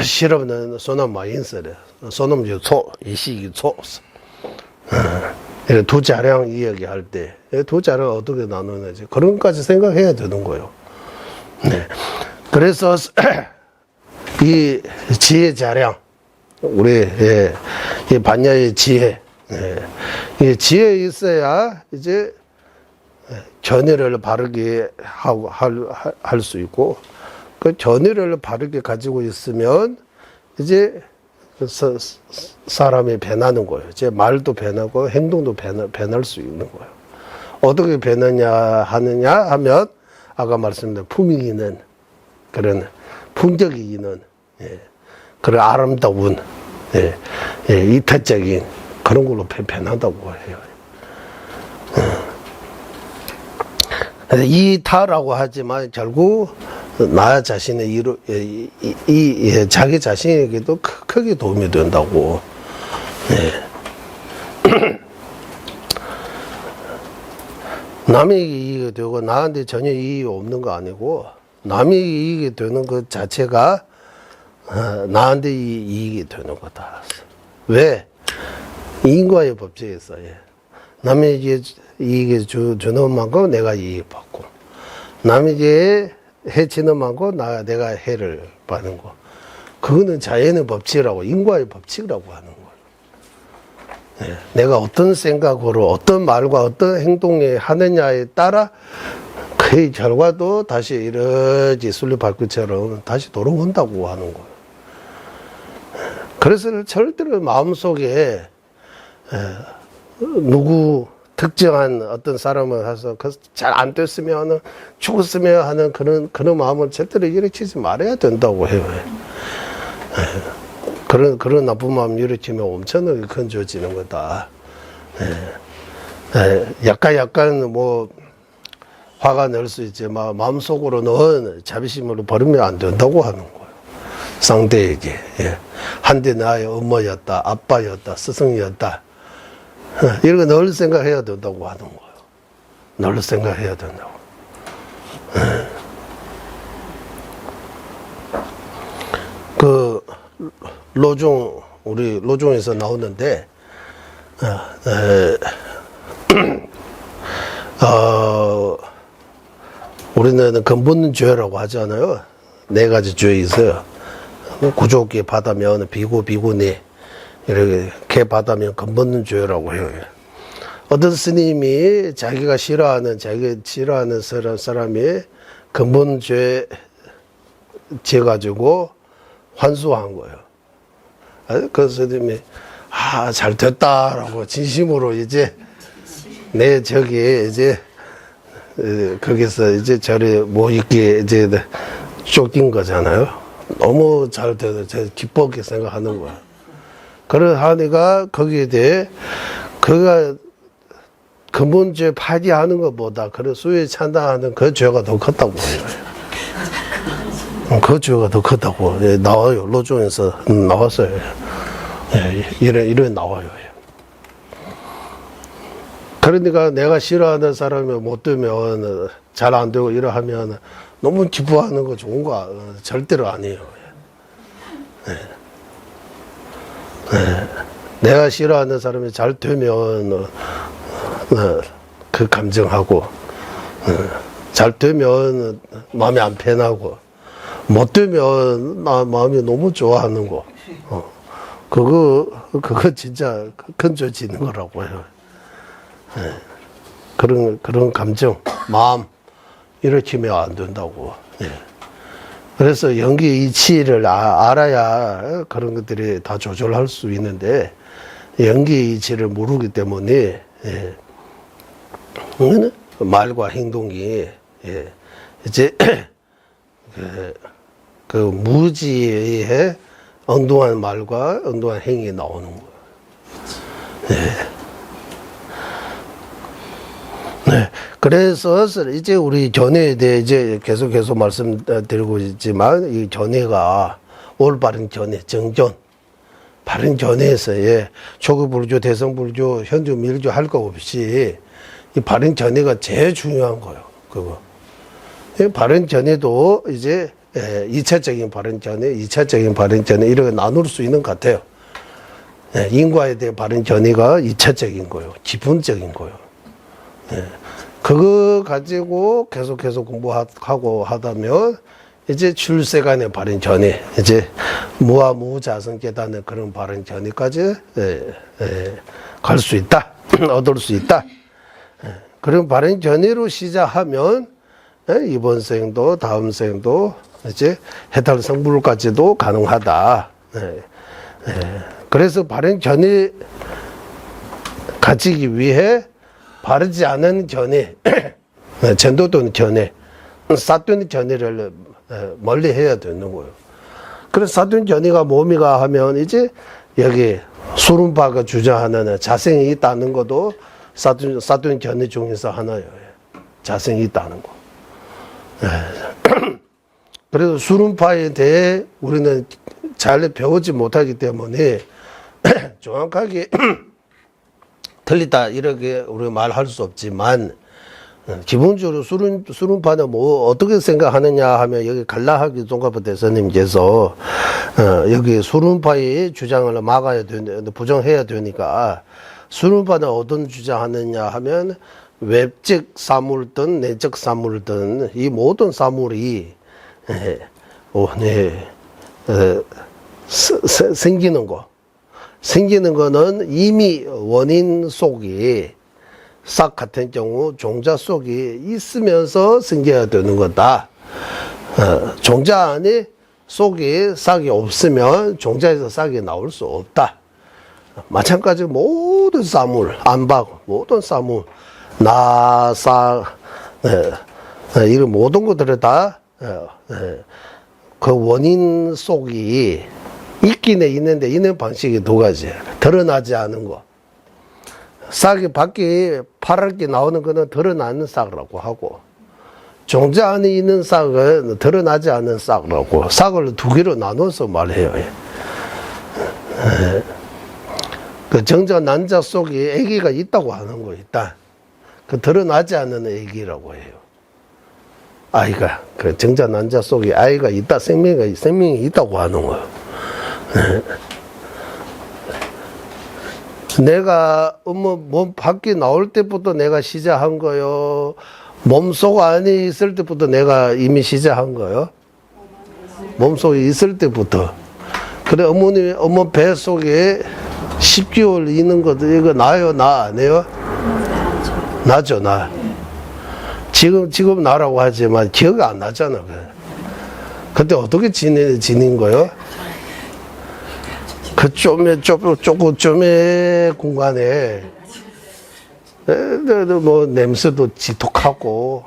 실업은 소남 마인서래. 소남 유초, 이시유초. 두 자량 이야기할 때, 두 자량 어떻게 나누는지 그런 것까지 생각해야 되는 거예요. 네. 그래서 이 지혜 자량, 우리 이 반야의 지혜, 이 지혜 있어야 이제 견해를 바르게 하고 할 수 있고, 그 견해를 바르게 가지고 있으면 이제 사람이 변하는 거예요. 제 말도 변하고 행동도 변할 수 있는 거예요. 어떻게 변하냐 하면 아까 말씀드린 품이 있는 그런 품격이 있는 그런 아름다운 이타적인 그런 걸로 변한다고 해요. 이타라고 하지만 결국 나 자신의 자기 자신에게도 크게 도움이 된다고. 남에게 이익이 되고 나한테 전혀 이익이 없는 거 아니고 남에게 이익이 되는 것 자체가 나한테 이익이 되는 거다. 왜? 인과의 법칙에서 남에게 이익을 주는 만큼 내가 이익 받고, 남에게 해치는 많고 내가 해를 받는 거. 그거는 자연의 법칙이라고, 인과의 법칙이라고 하는 거예요. 예, 내가 어떤 생각으로 어떤 말과 어떤 행동을 하느냐에 따라 그의 결과도 다시 이러지 순리발구처럼 다시 돌아온다고 하는 거예요. 그래서 절대로 마음속에 누구 특정한 어떤 사람을 해서 잘 안 됐으면 죽었으면 하는 그런 마음을 절대로 일으키지 말아야 된다고 해요. 그런 나쁜 마음 일으키면 엄청나게 건조해지는 거다. 약간 뭐 화가 날 수 있지만 마음속으로는 자비심으로 버리면 안 된다고 하는 거예요. 상대에게. 한때 나의 엄마였다, 아빠였다, 스승이었다. 이런 거 늘 생각해야 된다고 하는 거예요. 늘 생각해야 된다고. 그 로종, 우리 로종에서 나오는데 우리는 근본 죄라고 하잖아요. 4가지 죄 있어요. 구족기 받으면 비구, 비구니 이렇게 받으면 근본 죄라고 해요. 어떤 스님이 자기가 싫어하는 사람이 근본 죄 가지고 환수한 거예요. 그 스님이 잘 됐다라고 진심으로 이제 내 저기 이제 거기서 이제 저리 못 있게 이제 쫓긴 거잖아요. 너무 잘 돼서 기뻤게 생각하는 거야. 그러하니까 거기에 대해 그가 근본죄 파기하는 것보다 그런 수에 찬다하는 그 죄가 더 컸다고 해요. 그 죄가 더 컸다고 나와요. 로종에서 나왔어요. 이래 나와요. 그러니까 내가 싫어하는 사람이 못 되면 잘 안 되고 이러하면 너무 기뻐하는 거 좋은 거 절대로 아니에요. 내가 싫어하는 사람이 잘 되면 그 감정하고 잘 되면 마음이 안 편하고 못 되면 마음이 너무 좋아하는 거 그거 진짜 건조지는 거라고 해요. 그런 감정, 마음 일으키면 안 된다고. 그래서 연기 이치를 알아야 그런 것들이 다 조절할 수 있는데 연기 이치를 모르기 때문에 말과 행동이 이제 그 무지의 엉뚱한 말과 엉뚱한 행위 나오는 거예요. 그래서 이제 우리 견해에 대해 이제 계속 말씀드리고 있지만 이 견해가 올바른 견해, 정존, 바른 견해에서의 초급불교, 대성불교, 현주, 밀주 할 거 없이 이 바른 견해가 제일 중요한 거예요. 그거. 이 바른 견해도 이제 2차적인 바른 견해, 2차적인 바른 견해 이렇게 나눌 수 있는 것 같아요. 인과에 대한 바른 견해가 2차적인 거예요. 기본적인 거예요. 그거 가지고 계속 공부하고 하다면 이제 출세간의 바른 견해, 이제 무아무자성 깨닫는 그런 바른 견해까지 갈 수 있다, 얻을 수 있다. 그런 바른 견해로 시작하면 이번 생도 다음 생도 이제 해탈 성불까지도 가능하다. 그래서 바른 견해 가지기 위해 바르지 않은 견해, 전도된 견해, 사된 견해를 멀리 해야 되는 거예요. 그래서 사된 견해가 뭡니까 하면 이제 여기 수lum파가 주장하는 자생이 있다는 것도 사된 견해 중에서 하나예요. 자생이 있다는 거. 그래서 수lum파에 대해 우리는 잘 배우지 못하기 때문에 정확하게 틀리다 이렇게 우리가 말할 수 없지만 기본적으로 수lum파는 뭐 어떻게 생각하느냐 하면 여기 갈라하기 종가부 대선님께서 여기 수lum파의 주장을 막아야 되는데 부정해야 되니까 수lum파는 어떤 주장하느냐 하면 외적 사물든 내적 사물든 이 모든 사물이 생기는 거. 생기는 거는 이미 원인 속이 싹 같은 경우 종자 속이 있으면서 생겨야 되는 거다. 종자 안에 속이 싹이 없으면 종자에서 싹이 나올 수 없다. 마찬가지 모든 싹물, 안박, 모든 싹물, 나, 싹, 이런 모든 것들을 다 그 원인 속이 있긴 있는데 있는 방식이 두 가지. 드러나지 않은 거. 싹이 밖에 파랗게 나오는 거는 드러나는 싹이라고 하고, 종자 안에 있는 싹은 드러나지 않는 싹이라고, 싹을 두 개로 나눠서 말해요. 그 정자 난자 속에 애기가 있다고 하는 거 있다. 그 드러나지 않는 애기라고 해요. 아이가, 그 정자 난자 속에 아이가 있다, 생명이 있다고 하는 거예요. 내가 몸 밖에 나올 때부터 내가 시작한 거요. 몸속 안에 있을 때부터 내가 이미 시작한 거요. 몸속에 있을 때부터. 그래, 어머니, 어머 배 속에 10개월 있는 것도 이거 나요, 나 안 해요? 나죠, 나. 지금 나라고 하지만 기억이 안 나잖아. 그때 어떻게 지닌 거요? 그 쪼매 공간에, 뭐, 냄새도 지독하고,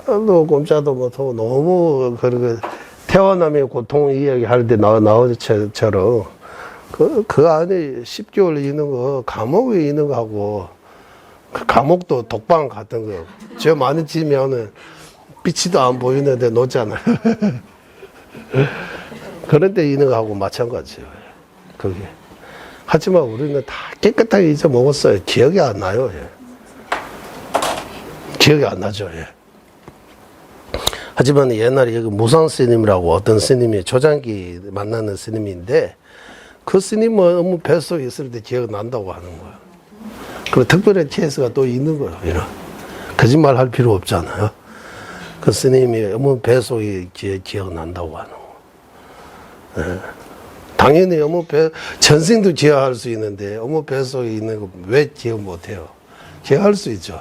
또, 꼼짝도 못하고, 너무, 태어남의 고통 이야기할 때 나오는 것처럼, 그 안에 10개월 있는 거, 감옥에 있는 거하고, 그 감옥도 독방 같은 거, 죄 많이 지면은, 빛이도 안 보이는데 놓잖아요. 그런 데 있는 거하고 마찬가지예요. 그게. 하지만 우리는 다 깨끗하게 잊어먹었어요. 기억이 안 나요. 예. 기억이 안 나죠. 예. 하지만 옛날에 여기 무상 스님이라고 어떤 스님이 조장기 만나는 스님인데 그 스님은 너무 뱃속에 있을 때 기억 난다고 하는 거예요. 그리고 특별한 케이스가 또 있는 거예요. 이런. 거짓말 할 필요 없잖아요. 그 스님이 너무 뱃속에 기억난다고 하는 거예요. 예. 당연히 어머 전생도 기억할 수 있는데 어머 뱃속에 있는 거 왜 기억 못해요? 기억할 수 있죠.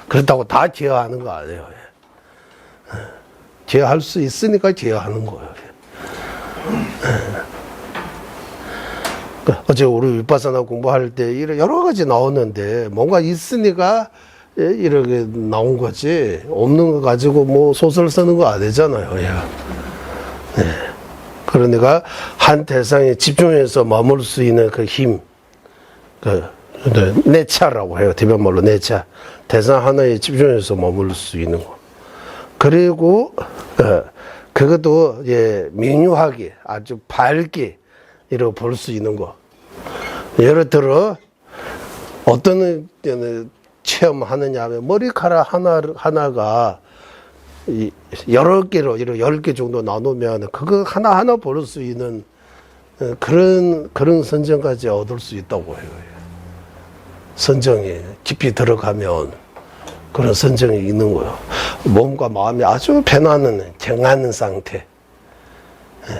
그렇다고 다 기억하는 거 아니에요. 기억할 수 있으니까 기억하는 거예요. 어제 우리 윗바사나 공부할 때 여러 가지 나오는데 뭔가 있으니까 이렇게 나온 거지 없는 거 가지고 뭐 소설 쓰는 거 아니잖아요. 네. 그러니까 한 대상에 집중해서 머물 수 있는 그 힘, 내차라고 해요. 대변말로 내차. 대상 하나에 집중해서 머물 수 있는 거. 그리고 그것도 명료하게 아주 밝게 이렇게 볼 수 있는 거. 예를 들어 어떤 체험하느냐 하면 머리카락 하나가 여러 개로 10개 정도 나누면 그거 하나하나 볼 수 있는 그런 선정까지 얻을 수 있다고 해요. 선정이 깊이 들어가면 그런 선정이 있는 거예요. 몸과 마음이 아주 변하는 정하는 상태.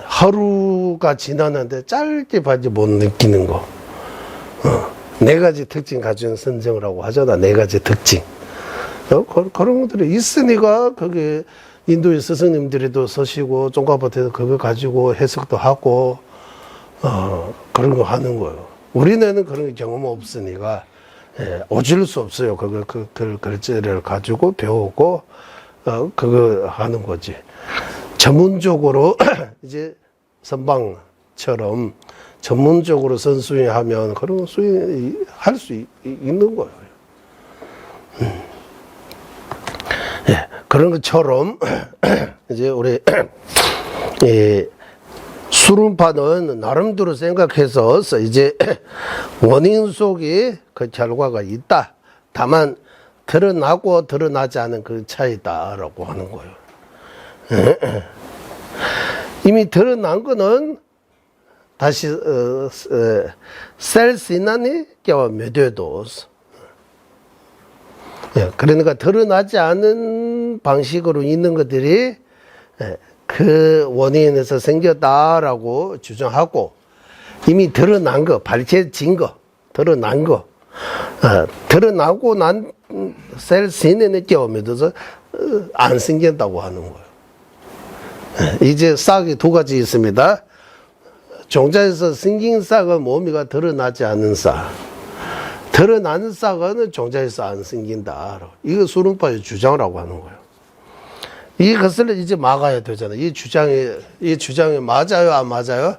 하루가 지났는데 짧게 봐지 못 느끼는 거. 네 가지 특징 가진 선정이라고 하잖아. 네 가지 특징. 그런 것들이 있으니까 그게 인도의 스승님들이도 쓰시고 종가밭에서 그거 가지고 해석도 하고 그런 거 하는 거예요. 우리는 그런 경험 없으니까 오질 수 없어요. 그 글자를 가지고 배우고 그거 하는 거지. 전문적으로 이제 선방처럼 전문적으로 선수행하면 그런 수행할 수 있는 거예요. 그런 것처럼 이제 우리 수lum파는 나름대로 생각해서 이제 원인 속에 그 결과가 있다. 다만 드러나고 드러나지 않은 그 차이다라고 하는 거예요. 이미 드러난 거는 다시 셀시나니 깨와 메데도스. 그러니까 드러나지 않은 방식으로 있는 것들이 그 그 원인에서 생겼다라고 주장하고 이미 드러난 거, 밝혀진 거, 드러난 거, 드러나고 난 셀 신의 경험에서 안 생긴다고 하는 거예요. 이제 싹이 두 가지 있습니다. 종자에서 생긴 싹은 몸이가 드러나지 않는 싹. 드러나는 싹은 종자에서 안 생긴다. 이거 수lum파의 주장이라고 하는 거예요. 이것을 이제 막아야 되잖아요. 이 주장이 맞아요, 안 맞아요?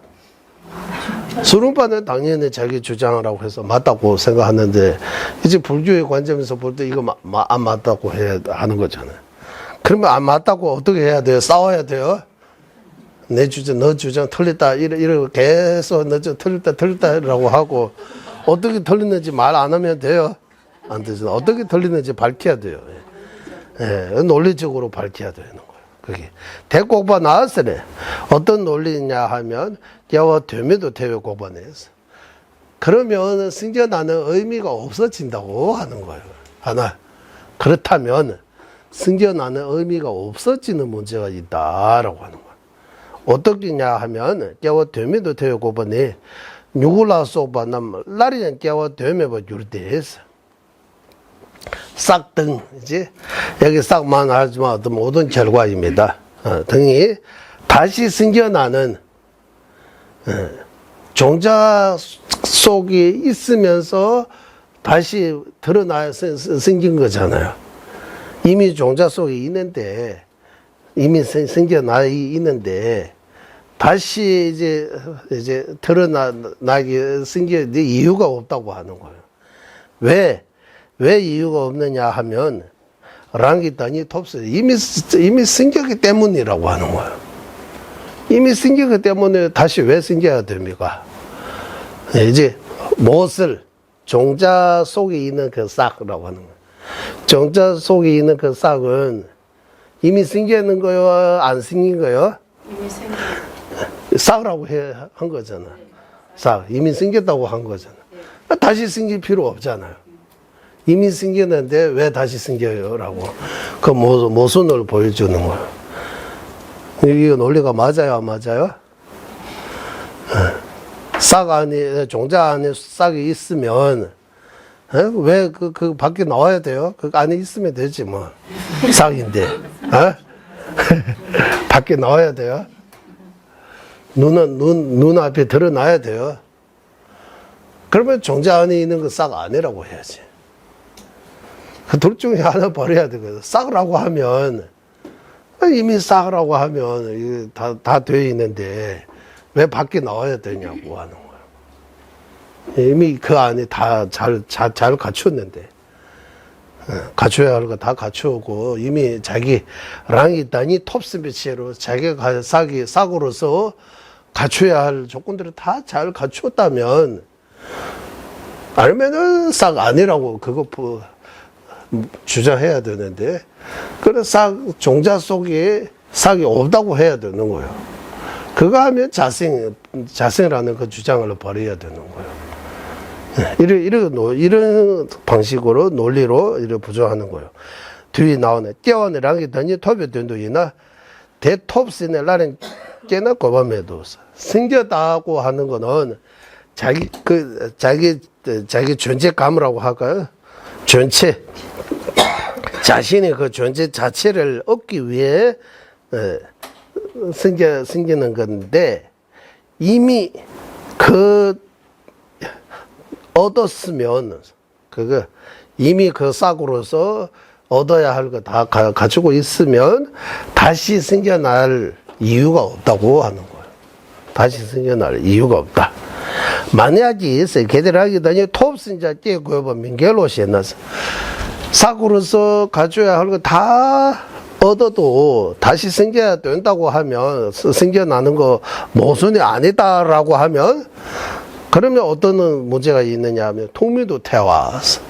수lum파는 당연히 자기 주장이라고 해서 맞다고 생각하는데, 이제 불교의 관점에서 볼 때 이거 안 맞다고 해야 하는 거잖아요. 그러면 안 맞다고 어떻게 해야 돼요? 싸워야 돼요? 내 주장, 너 주장 틀렸다. 이러고 계속 너 주장 틀렸다라고 하고, 어떻게 틀렸는지 말 안 하면 돼요? 안 되죠. 어떻게 틀렸는지 밝혀야 돼요. 예, 논리적으로 밝혀야 되는 거예요. 그게. 대곡바 나왔으래. 어떤 논리냐 하면, 깨와 되면도 대외 곡바내서. 그러면 승전하는 의미가 없어진다고 하는 거예요. 하나. 그렇다면, 승전하는 의미가 없어지는 문제가 있다라고 하는 거예요. 어떻게냐 하면, 깨와 되면도 대외 곡바내. 누구라 쏘바남, 라리는 깨와 되면도 유리대해서. 싹등, 이제, 여기 싹만 하지만 모든 결과입니다. 등이 다시 생겨나는, 종자 속에 있으면서 다시 드러나서 생긴 거잖아요. 이미 종자 속에 있는데, 이미 생겨나 있는데, 다시 이제 드러나게 생길 이유가 없다고 하는 거예요. 왜 이유가 없느냐 하면, 랑기단이 톱스, 이미 생겼기 때문이라고 하는 거예요. 이미 생겼기 때문에 다시 왜 생겨야 됩니까? 이제, 무엇을, 종자 속에 있는 그 싹이라고 하는 거예요. 종자 속에 있는 그 싹은 이미 생기는 거요, 안 생긴 거요? 이미 생긴 싹이라고 한 거잖아. 싹, 이미 생겼다고 한 거잖아. 다시 생길 필요 없잖아요. 이미 생겼는데 왜 다시 생겨요? 라고. 그 모순을 보여주는 거예요. 이거 논리가 맞아요? 안 맞아요? 싹 안에, 종자 안에 싹이 있으면, 왜 그 밖에 나와야 돼요? 그 안에 있으면 되지, 뭐. 싹인데. 밖에 나와야 돼요? 눈 앞에 드러나야 돼요? 그러면 종자 안에 있는 거 싹 아니라고 해야지. 그 둘 중에 하나 버려야 되거든. 싹이라고 하면, 이미 싹이라고 하면, 다 되어 있는데, 왜 밖에 나와야 되냐고 하는 거야. 이미 그 안에 다 잘 갖췄는데, 갖춰야 할 거 다 갖추고, 이미 자기 랑이 단이 톱스비치로 자기가 싹으로서 갖춰야 할 조건들을 다 잘 갖췄다면, 알면은 싹 아니라고, 그거 주장해야 되는데, 그래서 종자 속에 싹이 없다고 해야 되는 거예요. 그거 하면 자생이라는 그 주장을 버려야 되는 거예요. 이런 방식으로, 논리로 이렇게 부정하는 거예요. 뒤에 나오네. 깨어내 랑이 던지 톱이 된도이나, 대톱스네 라는 깨나 고밤에도 생겼다고 하는 거는 자기 존재감이라고 할까요? 존재. 자신의 그 존재 자체를 얻기 위해 생기는 건데, 이미 얻었으면, 이미 그 싹으로서 얻어야 할 거 다 가지고 있으면, 다시 생겨날 이유가 없다고 하는 거예요. 다시 생겨날 이유가 없다. 만약에 게들하기 다니 톱신자 깨고여봐 민겔로시에나서 싹으로서 가져야 할 거 다 얻어도 다시 생겨야 된다고 하면, 생겨나는 거 모순이 아니다라고 하면, 그러면 어떤 문제가 있느냐 하면 통미도 태와서.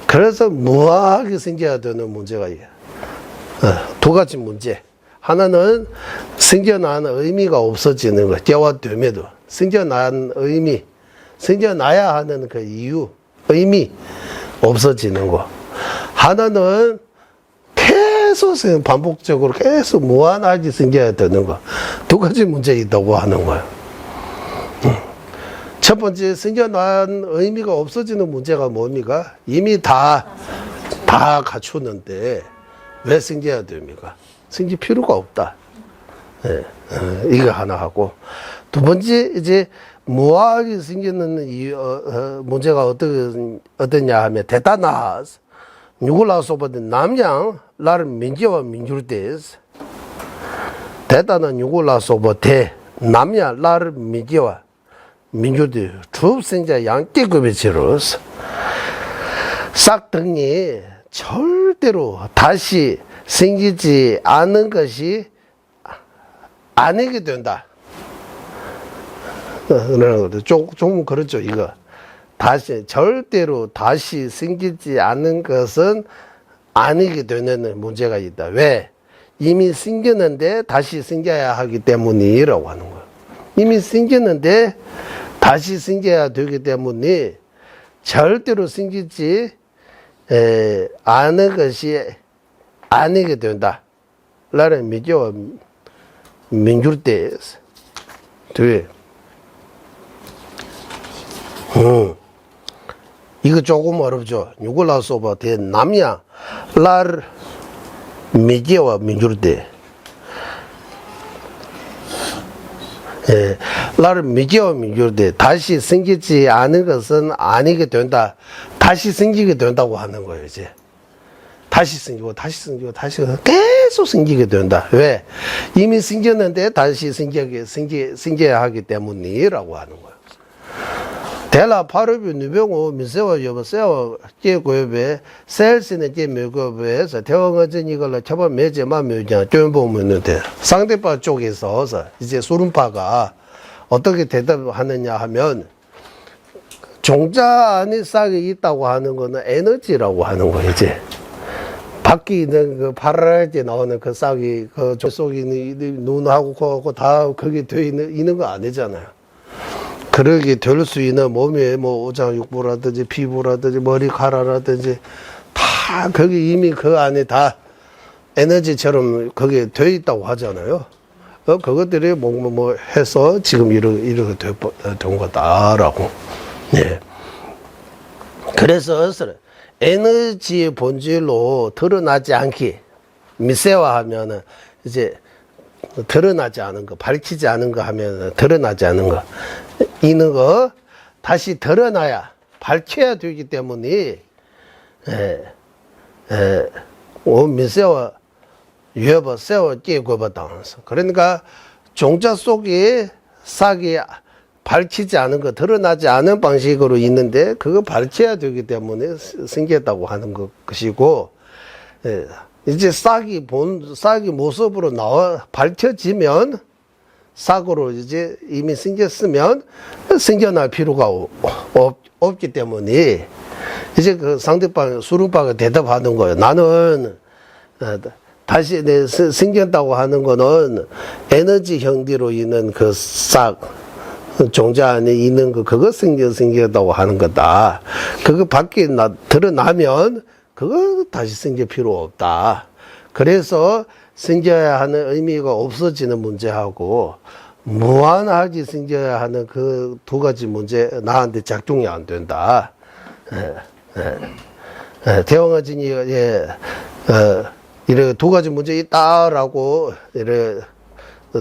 그래서 무한하게 생겨야 되는 문제가 있어요. 두 가지 문제. 하나는 생겨나는 의미가 없어지는 거. 깨와됨에도 생겨난 의미, 생겨나야 하는 그 이유, 의미 없어지는 거. 하나는 계속 반복적으로 계속 무한하게 생겨야 되는 거. 두 가지 문제 있다고 하는 거예요. 첫 번째, 생겨난 의미가 없어지는 문제가 뭡니까? 이미 다 갖추는데 왜 생겨야 됩니까? 생길 필요가 없다. 예, 이거 하나 하고. 두 번째, 이제 무한하게 생기는 이 문제가 어떠냐 하면 대단하. 누구라 소보다 남양 나를 민주와 민주대스 대단한 누구라 소보다 남양 나를 민주와 민주대 주업생자 양계급의 지로서 싹등이 절대로 다시 생기지 않는 것이 아니게 된다. 조금 그렇죠, 이거. 절대로 다시 생기지 않는 것은 아니게 되는 문제가 있다. 왜? 이미 생겼는데 다시 생겨야 하기 때문이라고 하는 거예요. 이미 생겼는데 다시 생겨야 되기 때문에 절대로 생기지 않은 것이 아니게 된다. 라는 미교와 민주대에서 뒤에 이거 조금 어렵죠. 누구라 소바 대 남야 랄 미개와 민주대 랄 미개와 민주대 다시 생기지 않은 것은 아니게 된다. 다시 생기게 된다고 하는 거예요. 이제 다시 생기고 계속 생기게 된다. 왜? 이미 생겼는데 다시 생겨야 하기 때문이라고 하는 거예요. 대라 파르비 누병호 민세와 여보세요 제고베 셀스네 제메고베에서 대왕어전 이걸로 처벌 매제만 묘장 쫀보면는데 상대파 쪽에서 이제 수lum파가 어떻게 대답하느냐 하면 종자 안에 싹이 있다고 하는 거는 에너지라고 하는 거예요. 이제 밖에 있는 그 파랄때 나오는 그 싹이 그 속에 있는 눈하고 코하고 다 거기 돼 있는 거 아니잖아요. 그러게 될 수 있는 몸에 뭐 오장육부라든지 피부라든지 머리카락이라든지 다 거기 이미 그 안에 다 에너지처럼 거기에 돼 있다고 하잖아요. 그것들이 뭐 해서 지금 이렇게 된 거다라고. 예. 그래서 에너지의 본질로 드러나지 않기 미세화하면은 이제 드러나지 않은 거, 밝히지 않은 거 하면 드러나지 않은 거, 있는 거 다시 드러나야 밝혀야 되기 때문에 미세화 유해버 세워 깨고버 당해서 그러니까 종자 속에 싹이 밝히지 않은 거, 드러나지 않은 방식으로 있는데 그거 밝혀야 되기 때문에 생겼다고 하는 것이고 이제 싹이 모습으로 밝혀지면 싹으로 이제 이미 생겼으면 생겨날 필요가 없기 때문에 이제 그 상대방 수lum파가 대답하는 거예요. 나는 다시 생겼다고 하는 거는 에너지 형태로 있는 그 싹 종자 안에 있는 거 그거 생겼다고 하는 거다. 그거 밖에 드러나면 그거 다시 생길 필요 없다. 그래서 생겨야 하는 의미가 없어지는 문제하고 무한하게 생겨야 하는 그 두 가지 문제 나한테 작동이 안 된다. 대왕어진이 이렇게 두 가지 문제 있다라고 이렇게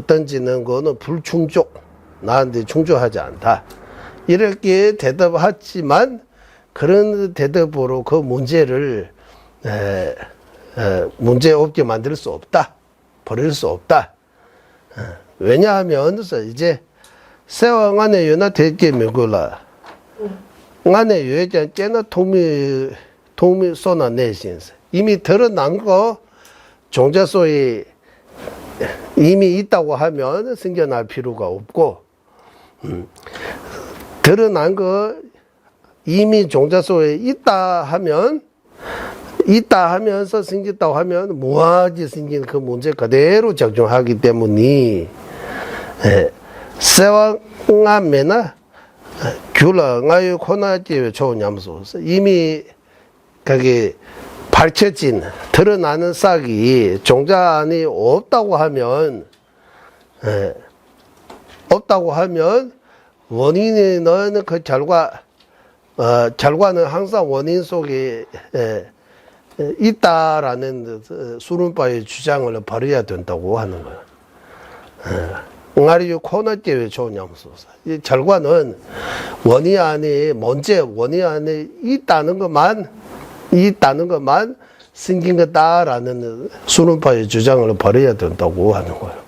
던지는 거는 불충족. 나한테 충족하지 않다. 이렇게 대답하지만 그런 대답으로 그 문제를 문제 없게 만들 수 없다. 버릴 수 없다. 왜냐하면 이제 세왕 안에 연하 대게 메고라 안에 여자 째나 통미 쏘나 내신서 이미 드러난 거 종자소에 이미 있다고 하면 생겨날 필요가 없고 드러난 거 이미 종자소에 있다 하면서 생겼다고 하면 무하게 생긴 그 문제 그대로 적용하기 때문에 세왕아메나 귤라 나의 코나지에 좋으냐면서 이미 거기 밝혀진 드러나는 싹이 종자 안에 없다고 하면 원인은 그 결과는 항상 원인 속에 있다라는 수론바의 주장을 버려야 된다고 하는 거예요. 응아리 코너 때문에 좋냐면서 이 결과는 원인 안에 있다는 것만 생긴 거다라는 수론파의 주장을 버려야 된다고 하는 거예요.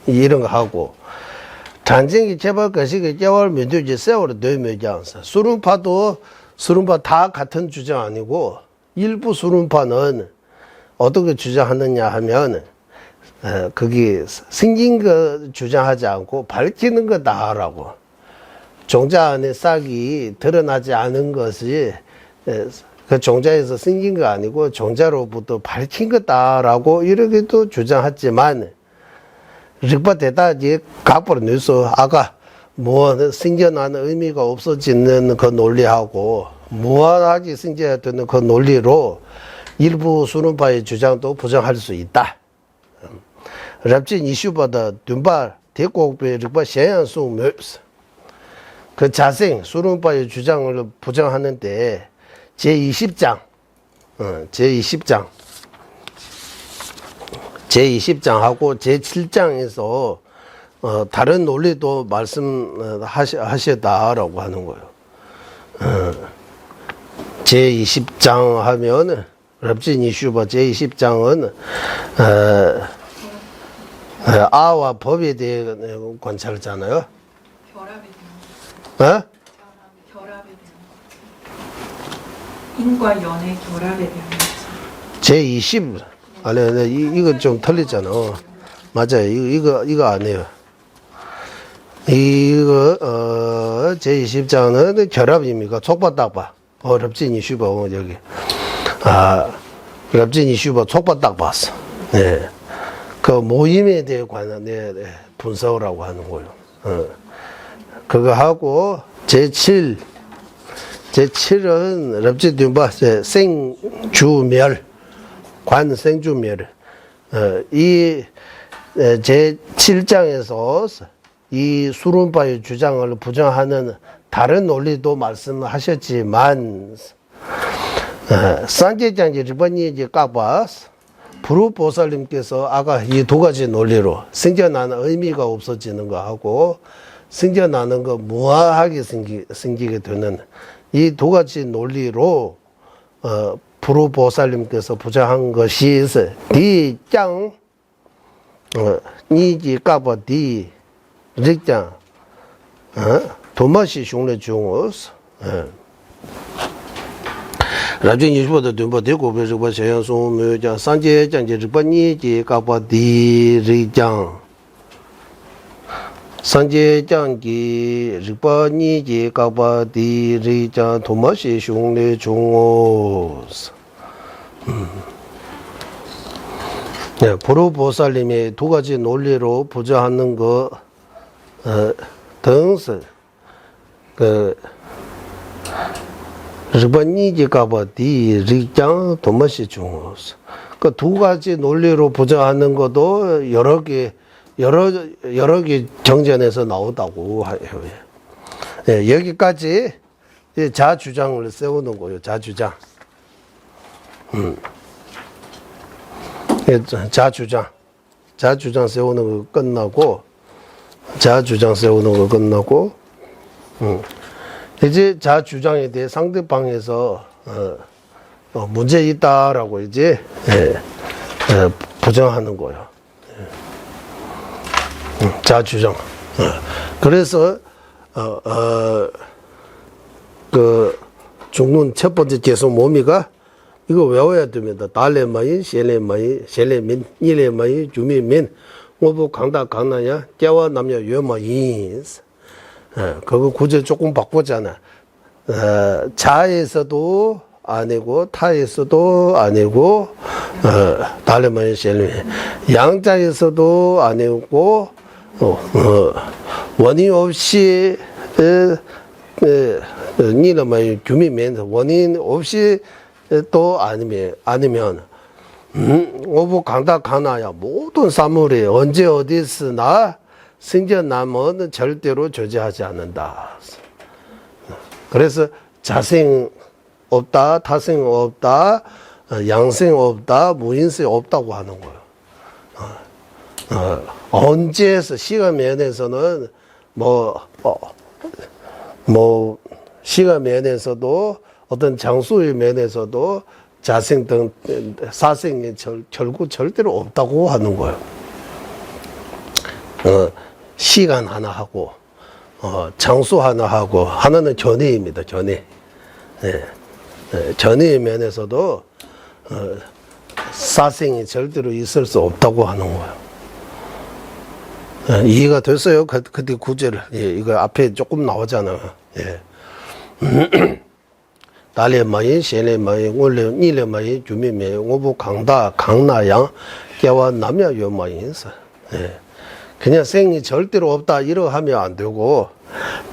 이런 거 하고 단정히 제발 것이 개월 민주주의 세월을 되면서 수론파 다 같은 주장 아니고 일부 수론파는 어떻게 주장하느냐 하면 거기 생긴 거 주장하지 않고 밝히는 거다라고 종자 안에 싹이 드러나지 않은 것이 그 종자에서 생긴 거 아니고 종자로부터 밝힌 거다라고 이렇게도 주장했지만 릭바대다 이제 각보를 넣어서 아까 생겨나는 의미가 없어지는 그 논리하고 무한하게 생겨야 되는 그 논리로 일부 수론파의 주장도 부정할 수 있다. 랍진 이슈보다 둔발 대곡배 릭바 현양수 묘스 그 자생 수론파의 주장을 부정하는데 제20장하고 제7장에서 다른 논리도 말씀하셨다라고 하는 거예요. 제20장 하면 랍진 이슈바 제20장은 아와 법에 대해 관찰하잖아요. 결합에 대한 결합에 대한 인과 연의 결합에 대한 제20 아니 이거 좀 틀리잖아. 맞아요. 이거 아니에요. 이거 제20장은 결합입니까? 촉바딱바. 랍진 이슈바 여기. 랍진 이슈바 촉바딱 봤어. 네. 그 모임에 대해 관한 분석을 하고 하는 거예요. 그거 하고 제7은 랍진 둔바 생주멸 관생주멸 이 제7장에서 이 수론파의 주장을 부정하는 다른 논리도 말씀하셨지만 산제장제 일본이 이제 까봐서 부르보살님께서 아까 이 두 가지 논리로 생겨나는 의미가 없어지는 거 하고 생겨나는 거 무한하게 생기게 되는 이 두 가지 논리로 부르보살님께서 부정한 것이 디짱 니지 까봐 디 릭짱 도마시 흉내 중어스 라진 이슈보다 둔바 대고 배수바 제연송 묘장 산제장제 르바니지 까바디 리장 산제장기 르바니지 까바디 리장 도마시 흉내 중어스 네, 부르보살님의 두 가지 논리로 부정하는 거 등스 르바니지 까바디 리장 도마시 중어스 그 두 가지 논리로 부정하는 것도 여러 개 정전에서 나오다고 해요. 네, 여기까지 자주장을 세우는 거예요. 자주장. 자주장 세우는 거 끝나고 이제 자주장에 대해 상대방에서 문제 있다라고 이제 부정하는 거예요. 자주장. 그래서 그 중론 첫 번째 계속 모미가 이거 외워야 됩니다. 달레마이, 셀레민, 일레마이, 주미민, 오부 강다 강나야, 깨와 남녀 요마이. 그거 구절 조금 바꾸잖아. 자에서도 아니고 타에서도 아니고 달레마이, 셀레민. 양자에서도 아니고 원인 없이 니는 규민면에서 원인 없이 또 아니면 오부 강다 강나야 모든 사물이 언제 어디서나 생겨나면 절대로 존재하지 않는다. 그래서 자생 없다, 타생 없다, 양생 없다, 무인생 없다고 하는 거예요. 언제에서 시간 면에서는 시간 면에서도 어떤 장소의 면에서도 자생 등 사생이 결국 절대로 없다고 하는 거예요. 시간 하나 하고 장소 하나 하고 하나는 견해입니다. 견해. 견해의 면에서도 사생이 절대로 있을 수 없다고 하는 거예요. 이해가 됐어요? 그때 구제를. 이거 앞에 조금 나오잖아요. 달레마이, 셀레마이, 원래 니레마이, 주미메, 오부 강다, 강나양, 깨와 남야 요마인사. 그냥 생이 절대로 없다 이러 하면 안 되고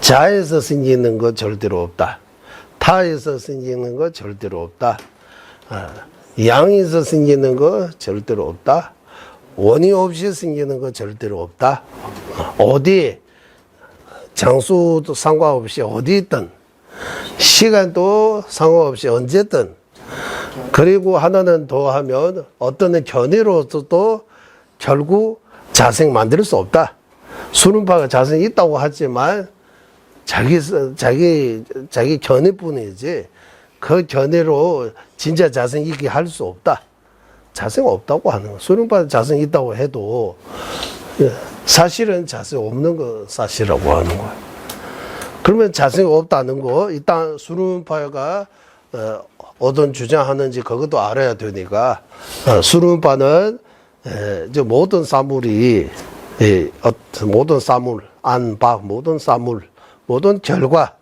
자에서 생기는 거 절대로 없다. 타에서 생기는 거 절대로 없다. 양에서 생기는 거 절대로 없다. 원인 없이 생기는 거 절대로 없다. 어디 장소도 상관없이 어디 있든 시간도 상관없이 언제든 그리고 하나는 더 하면 어떤 견해로서도 결국 자생 만들 수 없다. 수능파가 자생이 있다고 하지만 자기 견해뿐이지 그 견해로 진짜 자생 있게 할 수 없다. 자생 없다고 하는 거. 수능파 자생 있다고 해도 사실은 자생 없는 거 사실이라고 하는 거야. 그러면 자생 없다는 거 일단 수능파가 어떤 주장하는지 그것도 알아야 되니까 수능파는 이제 모든 사물이 모든 사물 안박 모든 사물 모든 결과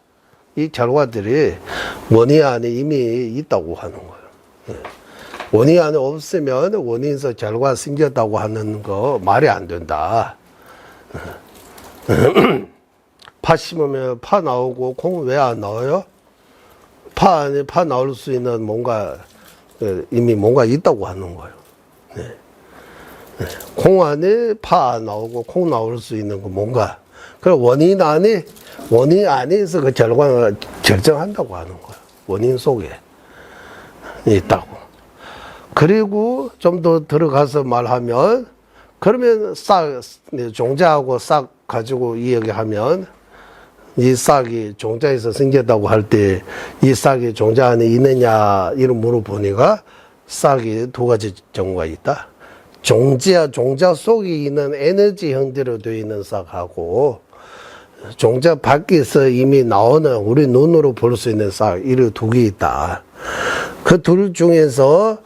이 결과들이 원인 안에 이미 있다고 하는 거예요. 원인 안에 없으면 원인에서 결과 생겼다고 하는 거 말이 안 된다. 파 심으면 파 나오고 콩 왜 안 나와요? 파 안에 파 나올 수 있는 뭔가 이미 뭔가 있다고 하는 거예요. 콩 안에 파 나오고 콩 나올 수 있는 거 뭔가. 그 원인 안에서 그 결과를 결정한다고 하는 거예요. 원인 속에 있다고. 그리고 좀 더 들어가서 말하면 그러면 종자하고 싹 가지고 이야기하면 이 싹이 종자에서 생겼다고 할 때 이 싹이 종자 안에 있느냐 이런 물어보니까 싹이 두 가지 경우가 있다. 종자 속에 있는 에너지 형태로 되어 있는 싹하고 종자 밖에서 이미 나오는 우리 눈으로 볼 수 있는 싹 이런 두 개 있다. 그 둘 중에서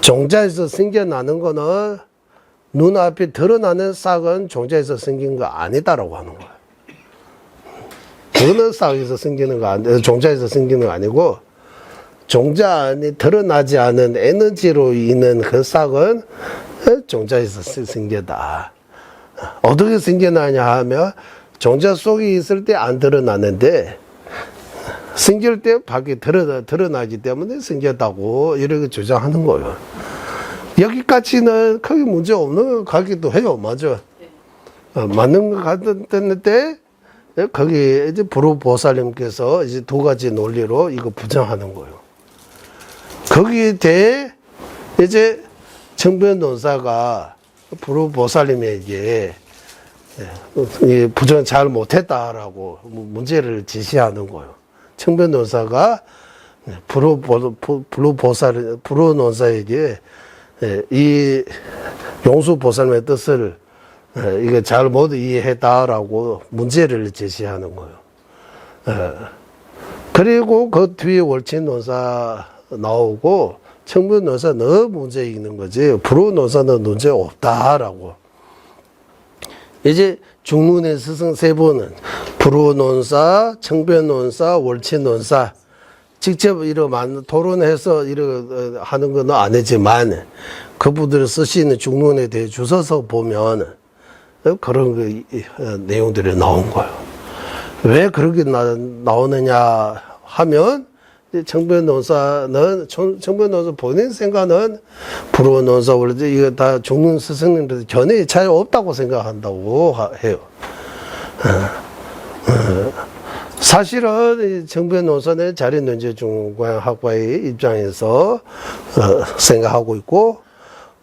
종자에서 생겨나는 거는 눈앞에 드러나는 싹은 종자에서 생긴 거 아니다라고 하는 거야. 그거는 싹에서 생기는 거 아니, 종자에서 생기는 거 아니고 종자 안에 드러나지 않은 에너지로 있는 그 싹은 종자에서 생겨다. 어떻게 생겨나냐 하면 종자 속에 있을 때 안 드러나는데 생길 때 밖에 드러나기 때문에 생겼다고 이렇게 주장하는 거예요. 여기까지는 크게 문제 없는 것 같기도 해요. 맞아. 맞는 것 같은데 거기 이제 불후보살님께서 이제 두 가지 논리로 이거 부정하는 거예요. 거기에 대해 이제 청변노사가 불후보살님에게 부정 잘 못했다라고 문제를 제시하는 거예요. 청변노사가 불후노사에게 이 용수보살님의 뜻을 이게 잘 못 이해했다라고 문제를 제시하는 거예요. 그리고 그 뒤에 월친노사 나오고 청변노사 너 문제 있는 거지 불후노사는 문제 없다라고. 이제 중문의 스승 세 분은 불후논사, 청변논사, 월친논사 직접 이런 토론해서 이런 하는 건 아니지만 그분들 쓰시는 중문에 대해 주셔서 보면 그런 그 내용들이 나온 거예요. 왜 그렇게 나오느냐 하면 청변노사는 청변노사 본인 생각은 불어노사 원래 이거 다 죽는 스승님들 견해에 차이 없다고 생각한다고 해요. 사실은 청변노사는 자린논제중앙학과의 입장에서 생각하고 있고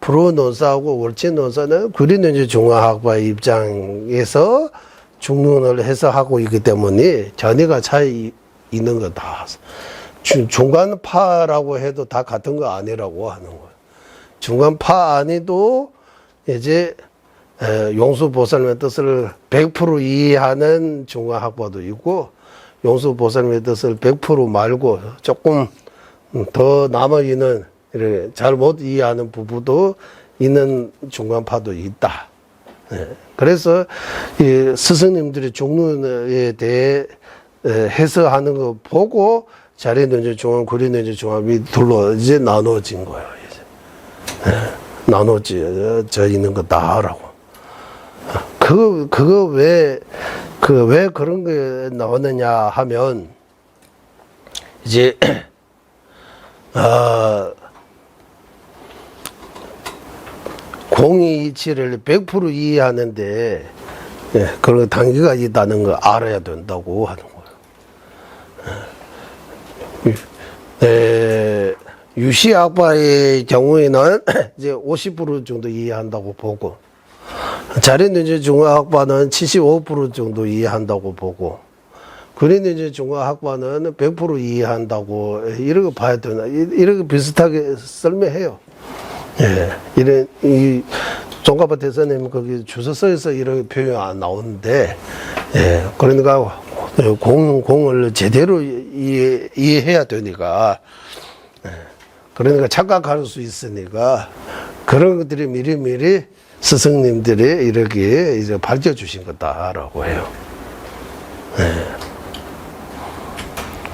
불어노사하고 월치노사는 구린논제중앙학과의 입장에서 중론을 해서 하고 있기 때문에 견해가 차이 있는 거다. 중간파라고 해도 다 같은 거 아니라고 하는 거예요. 중간파 아니도 이제 용수보살님의 뜻을 100% 이해하는 중간학파도 있고 용수보살님의 뜻을 100% 말고 조금 더 남아있는 잘못 이해하는 부분도 있는 중간파도 있다. 그래서 이 스승님들이 중론에 대해 해석하는 거 보고 자린논제중앙, 구린논제중앙이 둘로 이제 나눠진 거예요. 이제 나눠져 있는 거다라고. 그거 왜 그런 게 나오느냐 하면 이제 공의 이치를 100% 이해하는데 그런 단계가 있다는 걸 알아야 된다고 하는 거예요. 유시학파의 경우에는 이제 50% 정도 이해한다고 보고 자린논제중앙학파는 75% 정도 이해한다고 보고 구린논제중앙학파는 100% 이해한다고 이런 거 봐야 되나 이렇게 비슷하게 설명해요. 이런 이 종가파 대사님 거기 주소서에서 이런 표현 안 나오는데 그러니까 공을 제대로 이해해야 되니까 그러니까 착각할 수 있으니까 그런 것들이 미리미리 스승님들이 이렇게 이제 밝혀주신 거다라고 해요.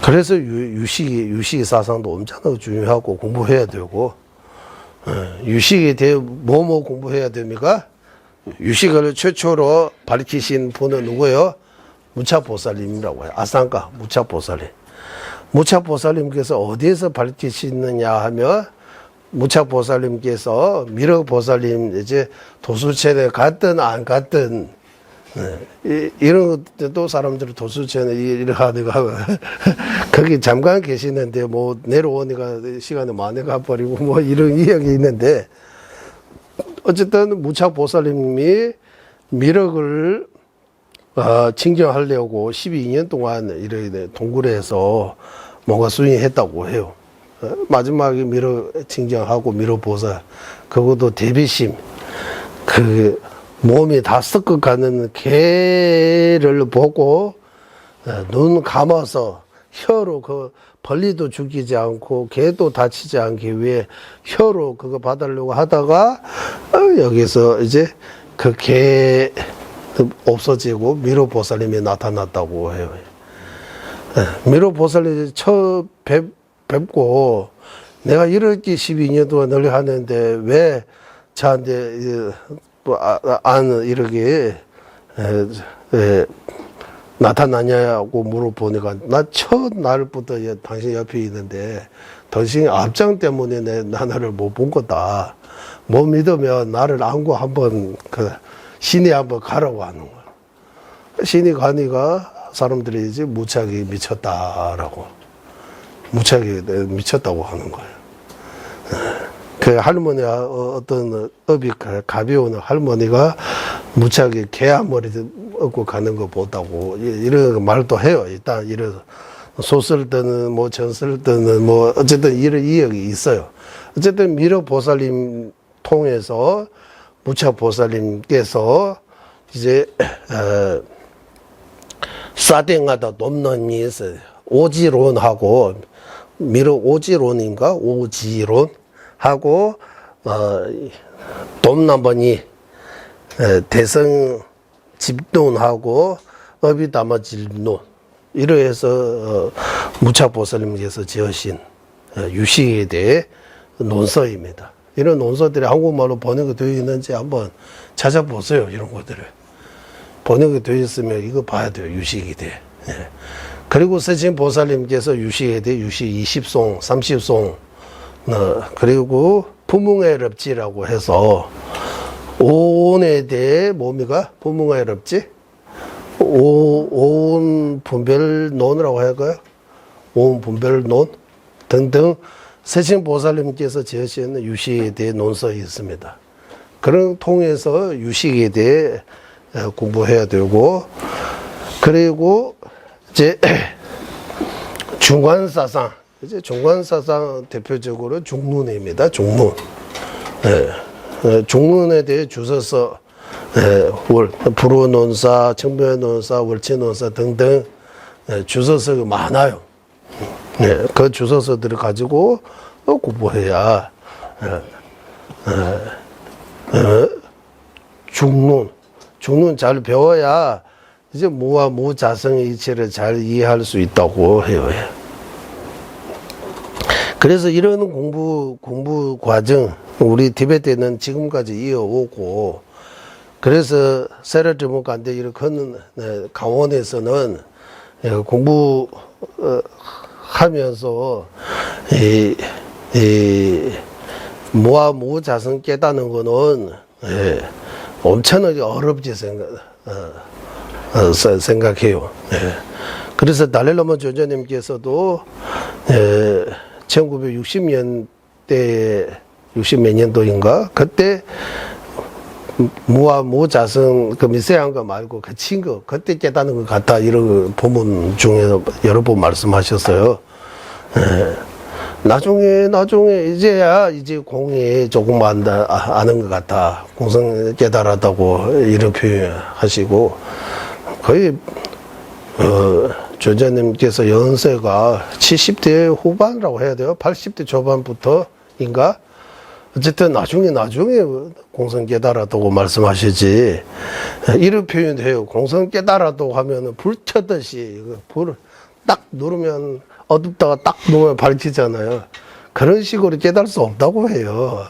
그래서 유식 사상도 엄청나게 중요하고 공부해야 되고 유식에 대해 뭐뭐 공부해야 됩니까? 유식을 최초로 밝히신 분은 누구예요? 무차보살님이라고 해요. 아산가 무차보살님. 무차보살님께서 어디에서 밝히시느냐 하면 무차보살님께서 미륵보살님 이제 도수체에 갔든 안 갔든 이런 것도 사람들이 도수체에 일을 하다가 거기 잠깐 계시는데 뭐 내려오니까 시간이 많이 가버리고 뭐 이런 이야기 있는데 어쨌든 무차보살님이 미륵을 칭정하려고 12년 동안 이렇게 동굴에서 뭔가 수행했다고 해요. 마지막에 미륵 칭정하고 미륵보살 그것도 대비심 그 몸이 다 썩어가는 개를 보고 눈 감아서 혀로 그 벌리도 죽이지 않고 개도 다치지 않기 위해 혀로 그거 받으려고 하다가 여기서 이제 그 개 없어지고 미륵보살님이 나타났다고 해요. 미륵보살님이 처음 뵙고 내가 이렇게 12년 동안 널리 하는데 왜 저한테 안 이렇게 나타나냐고 물어보니까 나 첫 날부터 당신 옆에 있는데 당신 앞장 때문에 나를 못 본 거다. 못 믿으면 나를 안고 한번 신이 한번 가라고 하는 거야. 신이 가니까 사람들이 이제 무착이 미쳤다라고 무착이 미쳤다고 하는 거예요. 그 할머니가 어떤 업이 가벼운 할머니가 무착이 개 한 머리 얻고 가는 거 보다고 이런 말도 해요. 일단 이런 소설 때는 뭐 전설 때는 뭐 어쨌든 이런 이야기 있어요. 어쨌든 미륵보살님 통해서 무착보살님께서 이제 사댕하다 돕는이 있어요. 오지론하고 미륵 오지론인가 오지론 하고 돕나번이 대성 집론하고 어비다마질론 이러해서 무착보살님께서 지으신 유식에 대해 논서입니다. 이런 논서들이 한국말로 번역이 되어 있는지 한번 찾아보세요. 이런 것들을 번역이 되어 있으면 이거 봐야 돼요. 유식에 대해. 그리고 세신 보살님께서 유시에 대해 유시 20송, 30송, 그리고 부몽해럽지라고 해서 오온에 대해 뭡니까? 부몽해럽지? 오온 분별론이라고 할까요? 오온 분별론 등등 세신 보살님께서 제시하는 유식에 대해 논설이 있습니다. 그런 통해서 유식에 대해 공부해야 되고, 그리고 이제 중관사상, 이제 중관사상 대표적으로 중론입니다. 중론. 중론에 대해 주서서 불호논사, 청묘논사, 월치논사 등등 주서서가 많아요. 그 주서서들을 가지고 공부해야 중론 잘 배워야 이제 무와 무자성의 이치를 잘 이해할 수 있다고 해요. 그래서 이런 공부 과정 우리 티베트는 지금까지 이어오고, 그래서 세라트무간데 이렇게 큰 강원에서는 공부하면서 이 무와 무자성 깨닫는 거는 엄청나게 어렵지 생각해요. 그래서 달라라마 조자님께서도 1960년대 60몇 년도인가 그때 무와 무자성 그 미세한 거 말고 그 친구 그때 깨닫는 것 같다 이런 본문 중에 여러 번 말씀하셨어요. 나중에 이제야 이제 공이 조금 아는 것 같아 공성 깨달았다고 이런 표현하시고, 거의 조자님께서 연세가 70대 후반이라고 해야 돼요. 80대 초반부터인가? 어쨌든 나중에 공성 깨달았다고 말씀하시지, 이런 표현도 해요. 공성 깨달았다고 하면은 불 켜듯이 불을 딱 누르면 어둡다가 딱 누르면 밝히잖아요. 그런 식으로 깨달을 수 없다고 해요.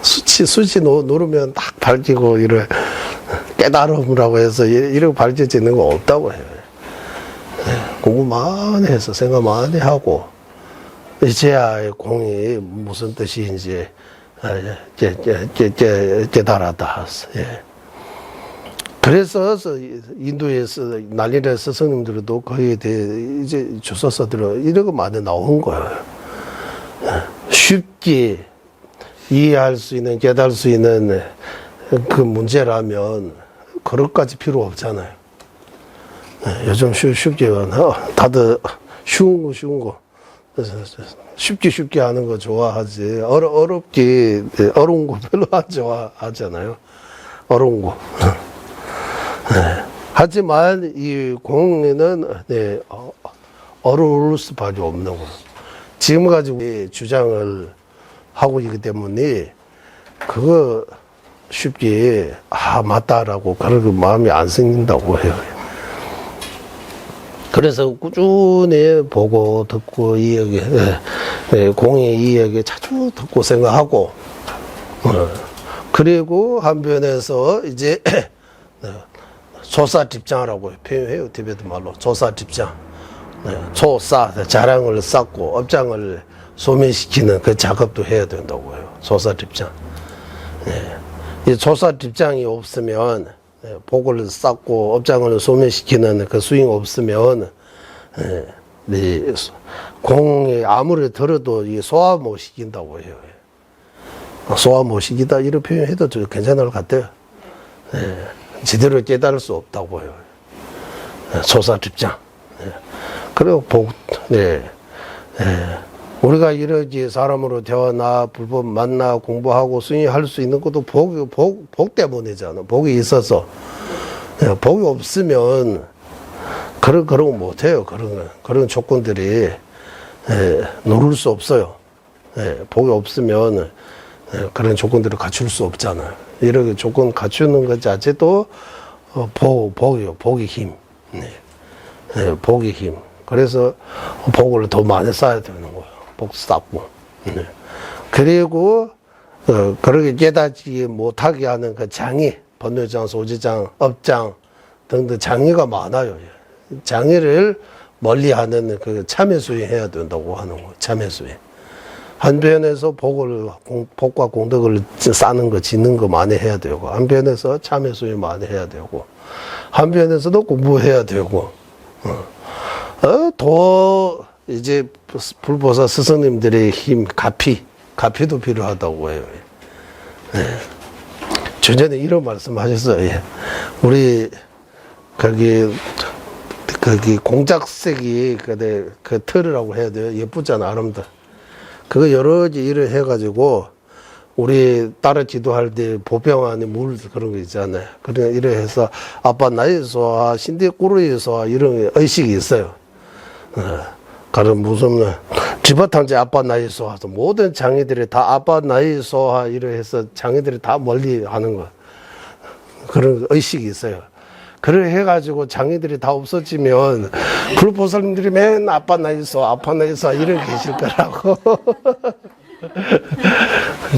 수치 누르면 딱 밝히고 이런 깨달음이라고 해서 이렇게 밝혀지는 거 없다고 해요. 공부 많이 해서 생각 많이 하고 이제야 공이 무슨 뜻인지 깨달았다. 그래서 인도에서 난리를 스승님들도 거기에 대해 이제 주소서들은 이런 거 많이 나온 거예요. 쉽게 이해할 수 있는, 깨달을 수 있는 그 문제라면 그럴까지 필요 없잖아요. 요즘 쉽게 다들 쉬운 거 쉽게 하는 거 좋아하지, 어려운 거 별로 안 좋아하잖아요. 어려운 거. 하지만 이 공리는 어려울 수밖에 없는 거예요. 지금 가지고 주장을 하고 있기 때문에 그거 쉽게 맞다라고 그런 마음이 안 생긴다고 해요. 그래서 꾸준히 보고 듣고 이야기, 공의 이야기 자주 듣고 생각하고, 그리고 한편에서 이제 조사집장이라고 표현해요. 티베트 말로 조사집장. 조사 자랑을 쌓고 업장을 소멸시키는 그 작업도 해야 된다고 해요. 조사집장. 이 조사집장이 없으면, 복을 쌓고 업장을 소멸시키는 그 스윙 없으면 공에 아무리 들어도 이 소화 못 시킨다고 해요. 소화 못 시키다 이런 표현해도 괜찮을 것 같아요. 제대로 깨달을 수 없다고 해요. 조사집장. 그리고 우리가 이렇게 사람으로 태어나 불법 만나 공부하고 수행할 수 있는 것도 복 때문이잖아. 복이 있어서. 복이 없으면 그런 거 못해요. 그런 조건들이 누릴 수 없어요. 복이 없으면 그런 조건들을 갖출 수 없잖아요. 이렇게 조건 갖추는 것 자체도 복이요. 복의 힘. 복의 힘. 그래서 복을 더 많이 쌓아야 되는 거예요. 복 쌓고. 그리고 그렇게 깨닫지 못하게 하는 그 장애, 번뇌장, 소지장, 업장 등등 장애가 많아요. 장애를 멀리하는 그 참회 수행해야 된다고 하는 거. 참회 수행. 한편에서 복과 공덕을 쌓는 거, 짓는 거 많이 해야 되고, 한편에서 참회 수행 많이 해야 되고, 한편에서도 공부해야 되고, 더 이제 불보살 스승님들의 힘, 가피도 필요하다고 해요. 예. 전에 이런 말씀 하셨어요. 예. 우리, 거기 공작색이, 그 틀이라고 해야 돼요. 예쁘잖아, 아름다워. 그거 여러 가지 일을 해가지고, 우리 딸을 지도할 때 보병 안에 물 그런 거 있잖아요. 그래, 이래 해서 아빠 나이소와 신대 꾸르이소와 이런 의식이 있어요. 가령 무슨 지바탕제 아빠 나이소와 모든 장애들이 다 아빠 나이소와 이래 해서 장애들이 다 멀리 하는 거. 그런 의식이 있어요. 그래 해가지고 장애들이 다 없어지면 불보살님들이 맨 아빠 나이소 이런 계실 거라고.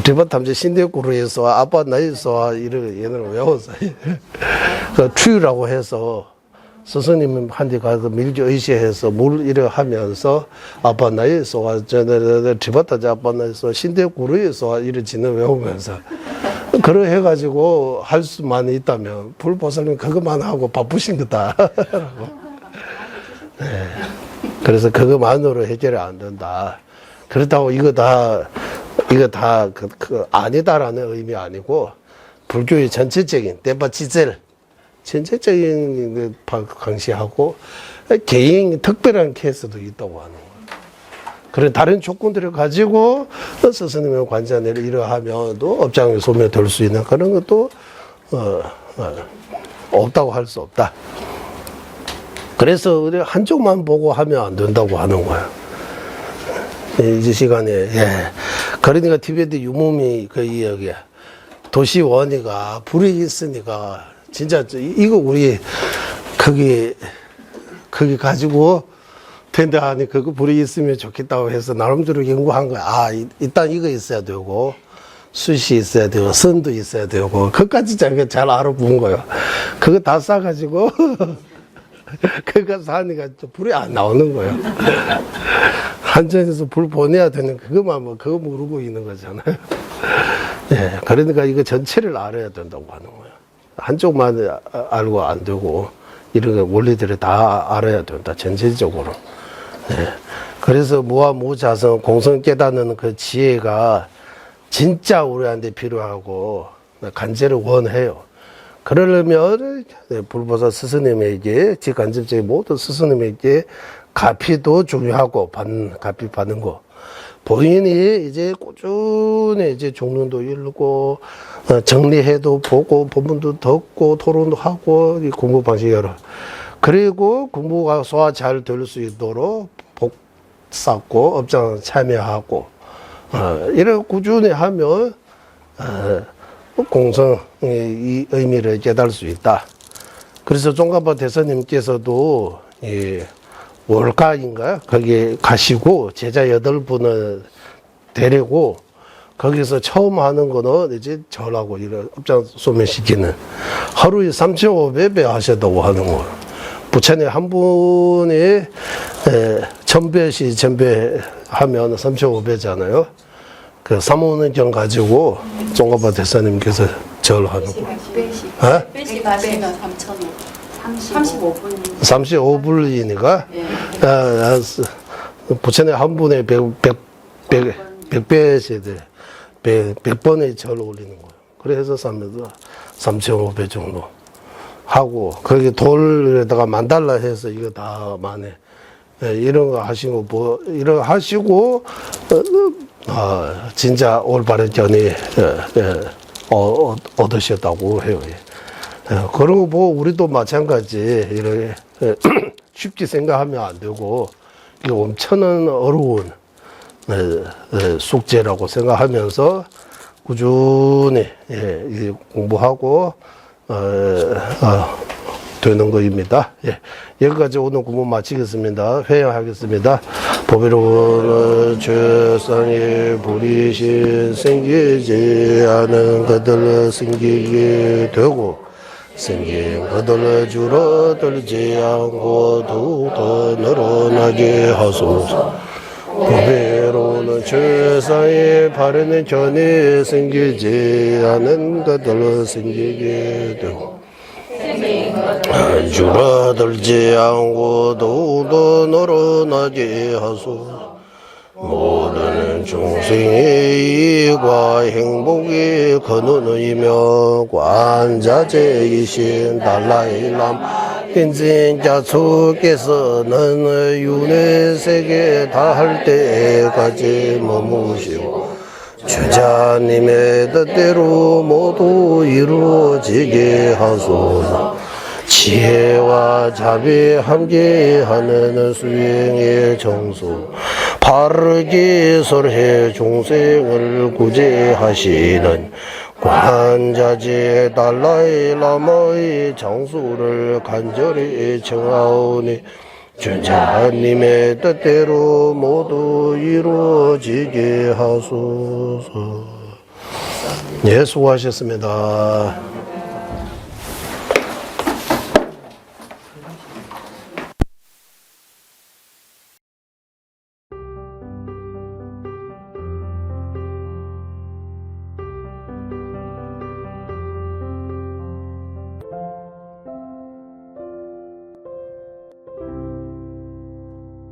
디바탐제 신대구루에서 아빠 나이소 이런 얘네를 외웠어요. 그 추유라고 해서 스승님한테 가서 밀주 의시해서 물 이래 하면서 아빠 나이소 디바타제 아빠 나이소 신대구루에서 이래 지는 외우면서 그러 해가지고 할 수만 있다면 불보살님 그것만 하고 바쁘신 거다. 네. 그래서 그것만으로 해결이 안 된다. 그렇다고 이거 다 아니다라는 의미 아니고 불교의 전체적인 대바치젤 전체적인 강시하고 개인 특별한 케이스도 있다고 하는 거예요. 그런 다른 조건들을 가지고 스스님의 관자내를 이러하면 또 업장에 소멸될 수 있는 그런 것도 없다고 할 수 없다. 그래서 우리 한쪽만 보고 하면 안 된다고 하는 거야. 이제 시간에, 예. 그러니까 티베트 유목미 그 이야기야. 도시 원이가 불이 있으니까, 진짜, 이거 우리, 거기 가지고, 된다 하니 그거 불이 있으면 좋겠다고 해서 나름대로 연구한 거야. 아, 일단 이거 있어야 되고, 숯이 있어야 되고, 선도 있어야 되고, 그것까지 자기가 잘 알아본 거야. 그거 다 싸가지고, 그거 사니까 불이 안 나오는 거예요. 한전에서 불 보내야 되는 그것만 그거 모르고 있는 거잖아요. 예, 그러니까 이거 전체를 알아야 된다고 하는 거예요. 한쪽만 알고 안 되고 이런 원리들을 다 알아야 된다. 전체적으로. 예, 그래서 무아무자성 공성 깨닫는 그 지혜가 진짜 우리한테 필요하고 간절히 원해요. 그러려면 불보살 스승님에게 직간접적인 모든 스승님에게 가피도 중요하고 가피 받는 거. 본인이 이제 꾸준히 이제 종론도 읽고 정리해도 보고 본문도 듣고 토론도 하고 이 공부 방식 여러. 그리고 공부가 소화 잘 될 수 있도록 복 쌓고 업장 참여하고 이렇게 꾸준히 하면 공성의 이 의미를 깨달을 수 있다. 그래서 종가파 대사님께서도 월가인가 거기에 가시고 제자 8분을 데리고 거기서 처음 하는 거는 이제 절하고 이런 업장 소멸시키는 하루에 3,500배 하셨다고 하는 거예요. 부처님 한 분이 1000배씩 전배하면 3,500배잖아요. 그 3,500년 가지고 종가파 대사님께서 절하는 거. 100배씩 하시면 35분. 35불이니까, 부처님 한 분에 100배씩, 100번의 절 올리는 거예요. 그래서 3,500 정도 하고, 거기 돌에다가 만달라 해서 이거 다 만에, 이런 거 하시고, 이런 거 하시고, 진짜 올바른 견이, 얻으셨다고 해요. 그리고 우리도 마찬가지, 이렇게, 쉽게 생각하면 안 되고, 이게 엄청난 어려운, 숙제라고 생각하면서 꾸준히, 공부하고, 되는 거입니다. 여기까지 오늘 공부 마치겠습니다. 회양하겠습니다. 보배로운 최상의 불이신 생기지 않은 것들 생기게 되고, 생긴 그들 줄어들지 않고 더욱더 늘어나게 하소서. 법외로는 최사에 바르는 전에 생기지 않은 것들 생기게 되고 줄어들지 않고 더욱더 늘어나게 하소서. 모든 중생의 이익과 행복이 근원이며 관자재이신 달라이람 빈진자축께서는 윤회 세계 다할 때까지 머무시고 주자님의 뜻대로 모두 이루어지게 하소서. 지혜와 자비 함께하는 수행의 정수 바르게 설해 중생을 구제하시는 관자재 달라이 라마의 장수를 간절히 청하오니 주자님의 뜻대로 모두 이루어지게 하소서. 예, 수고하셨습니다.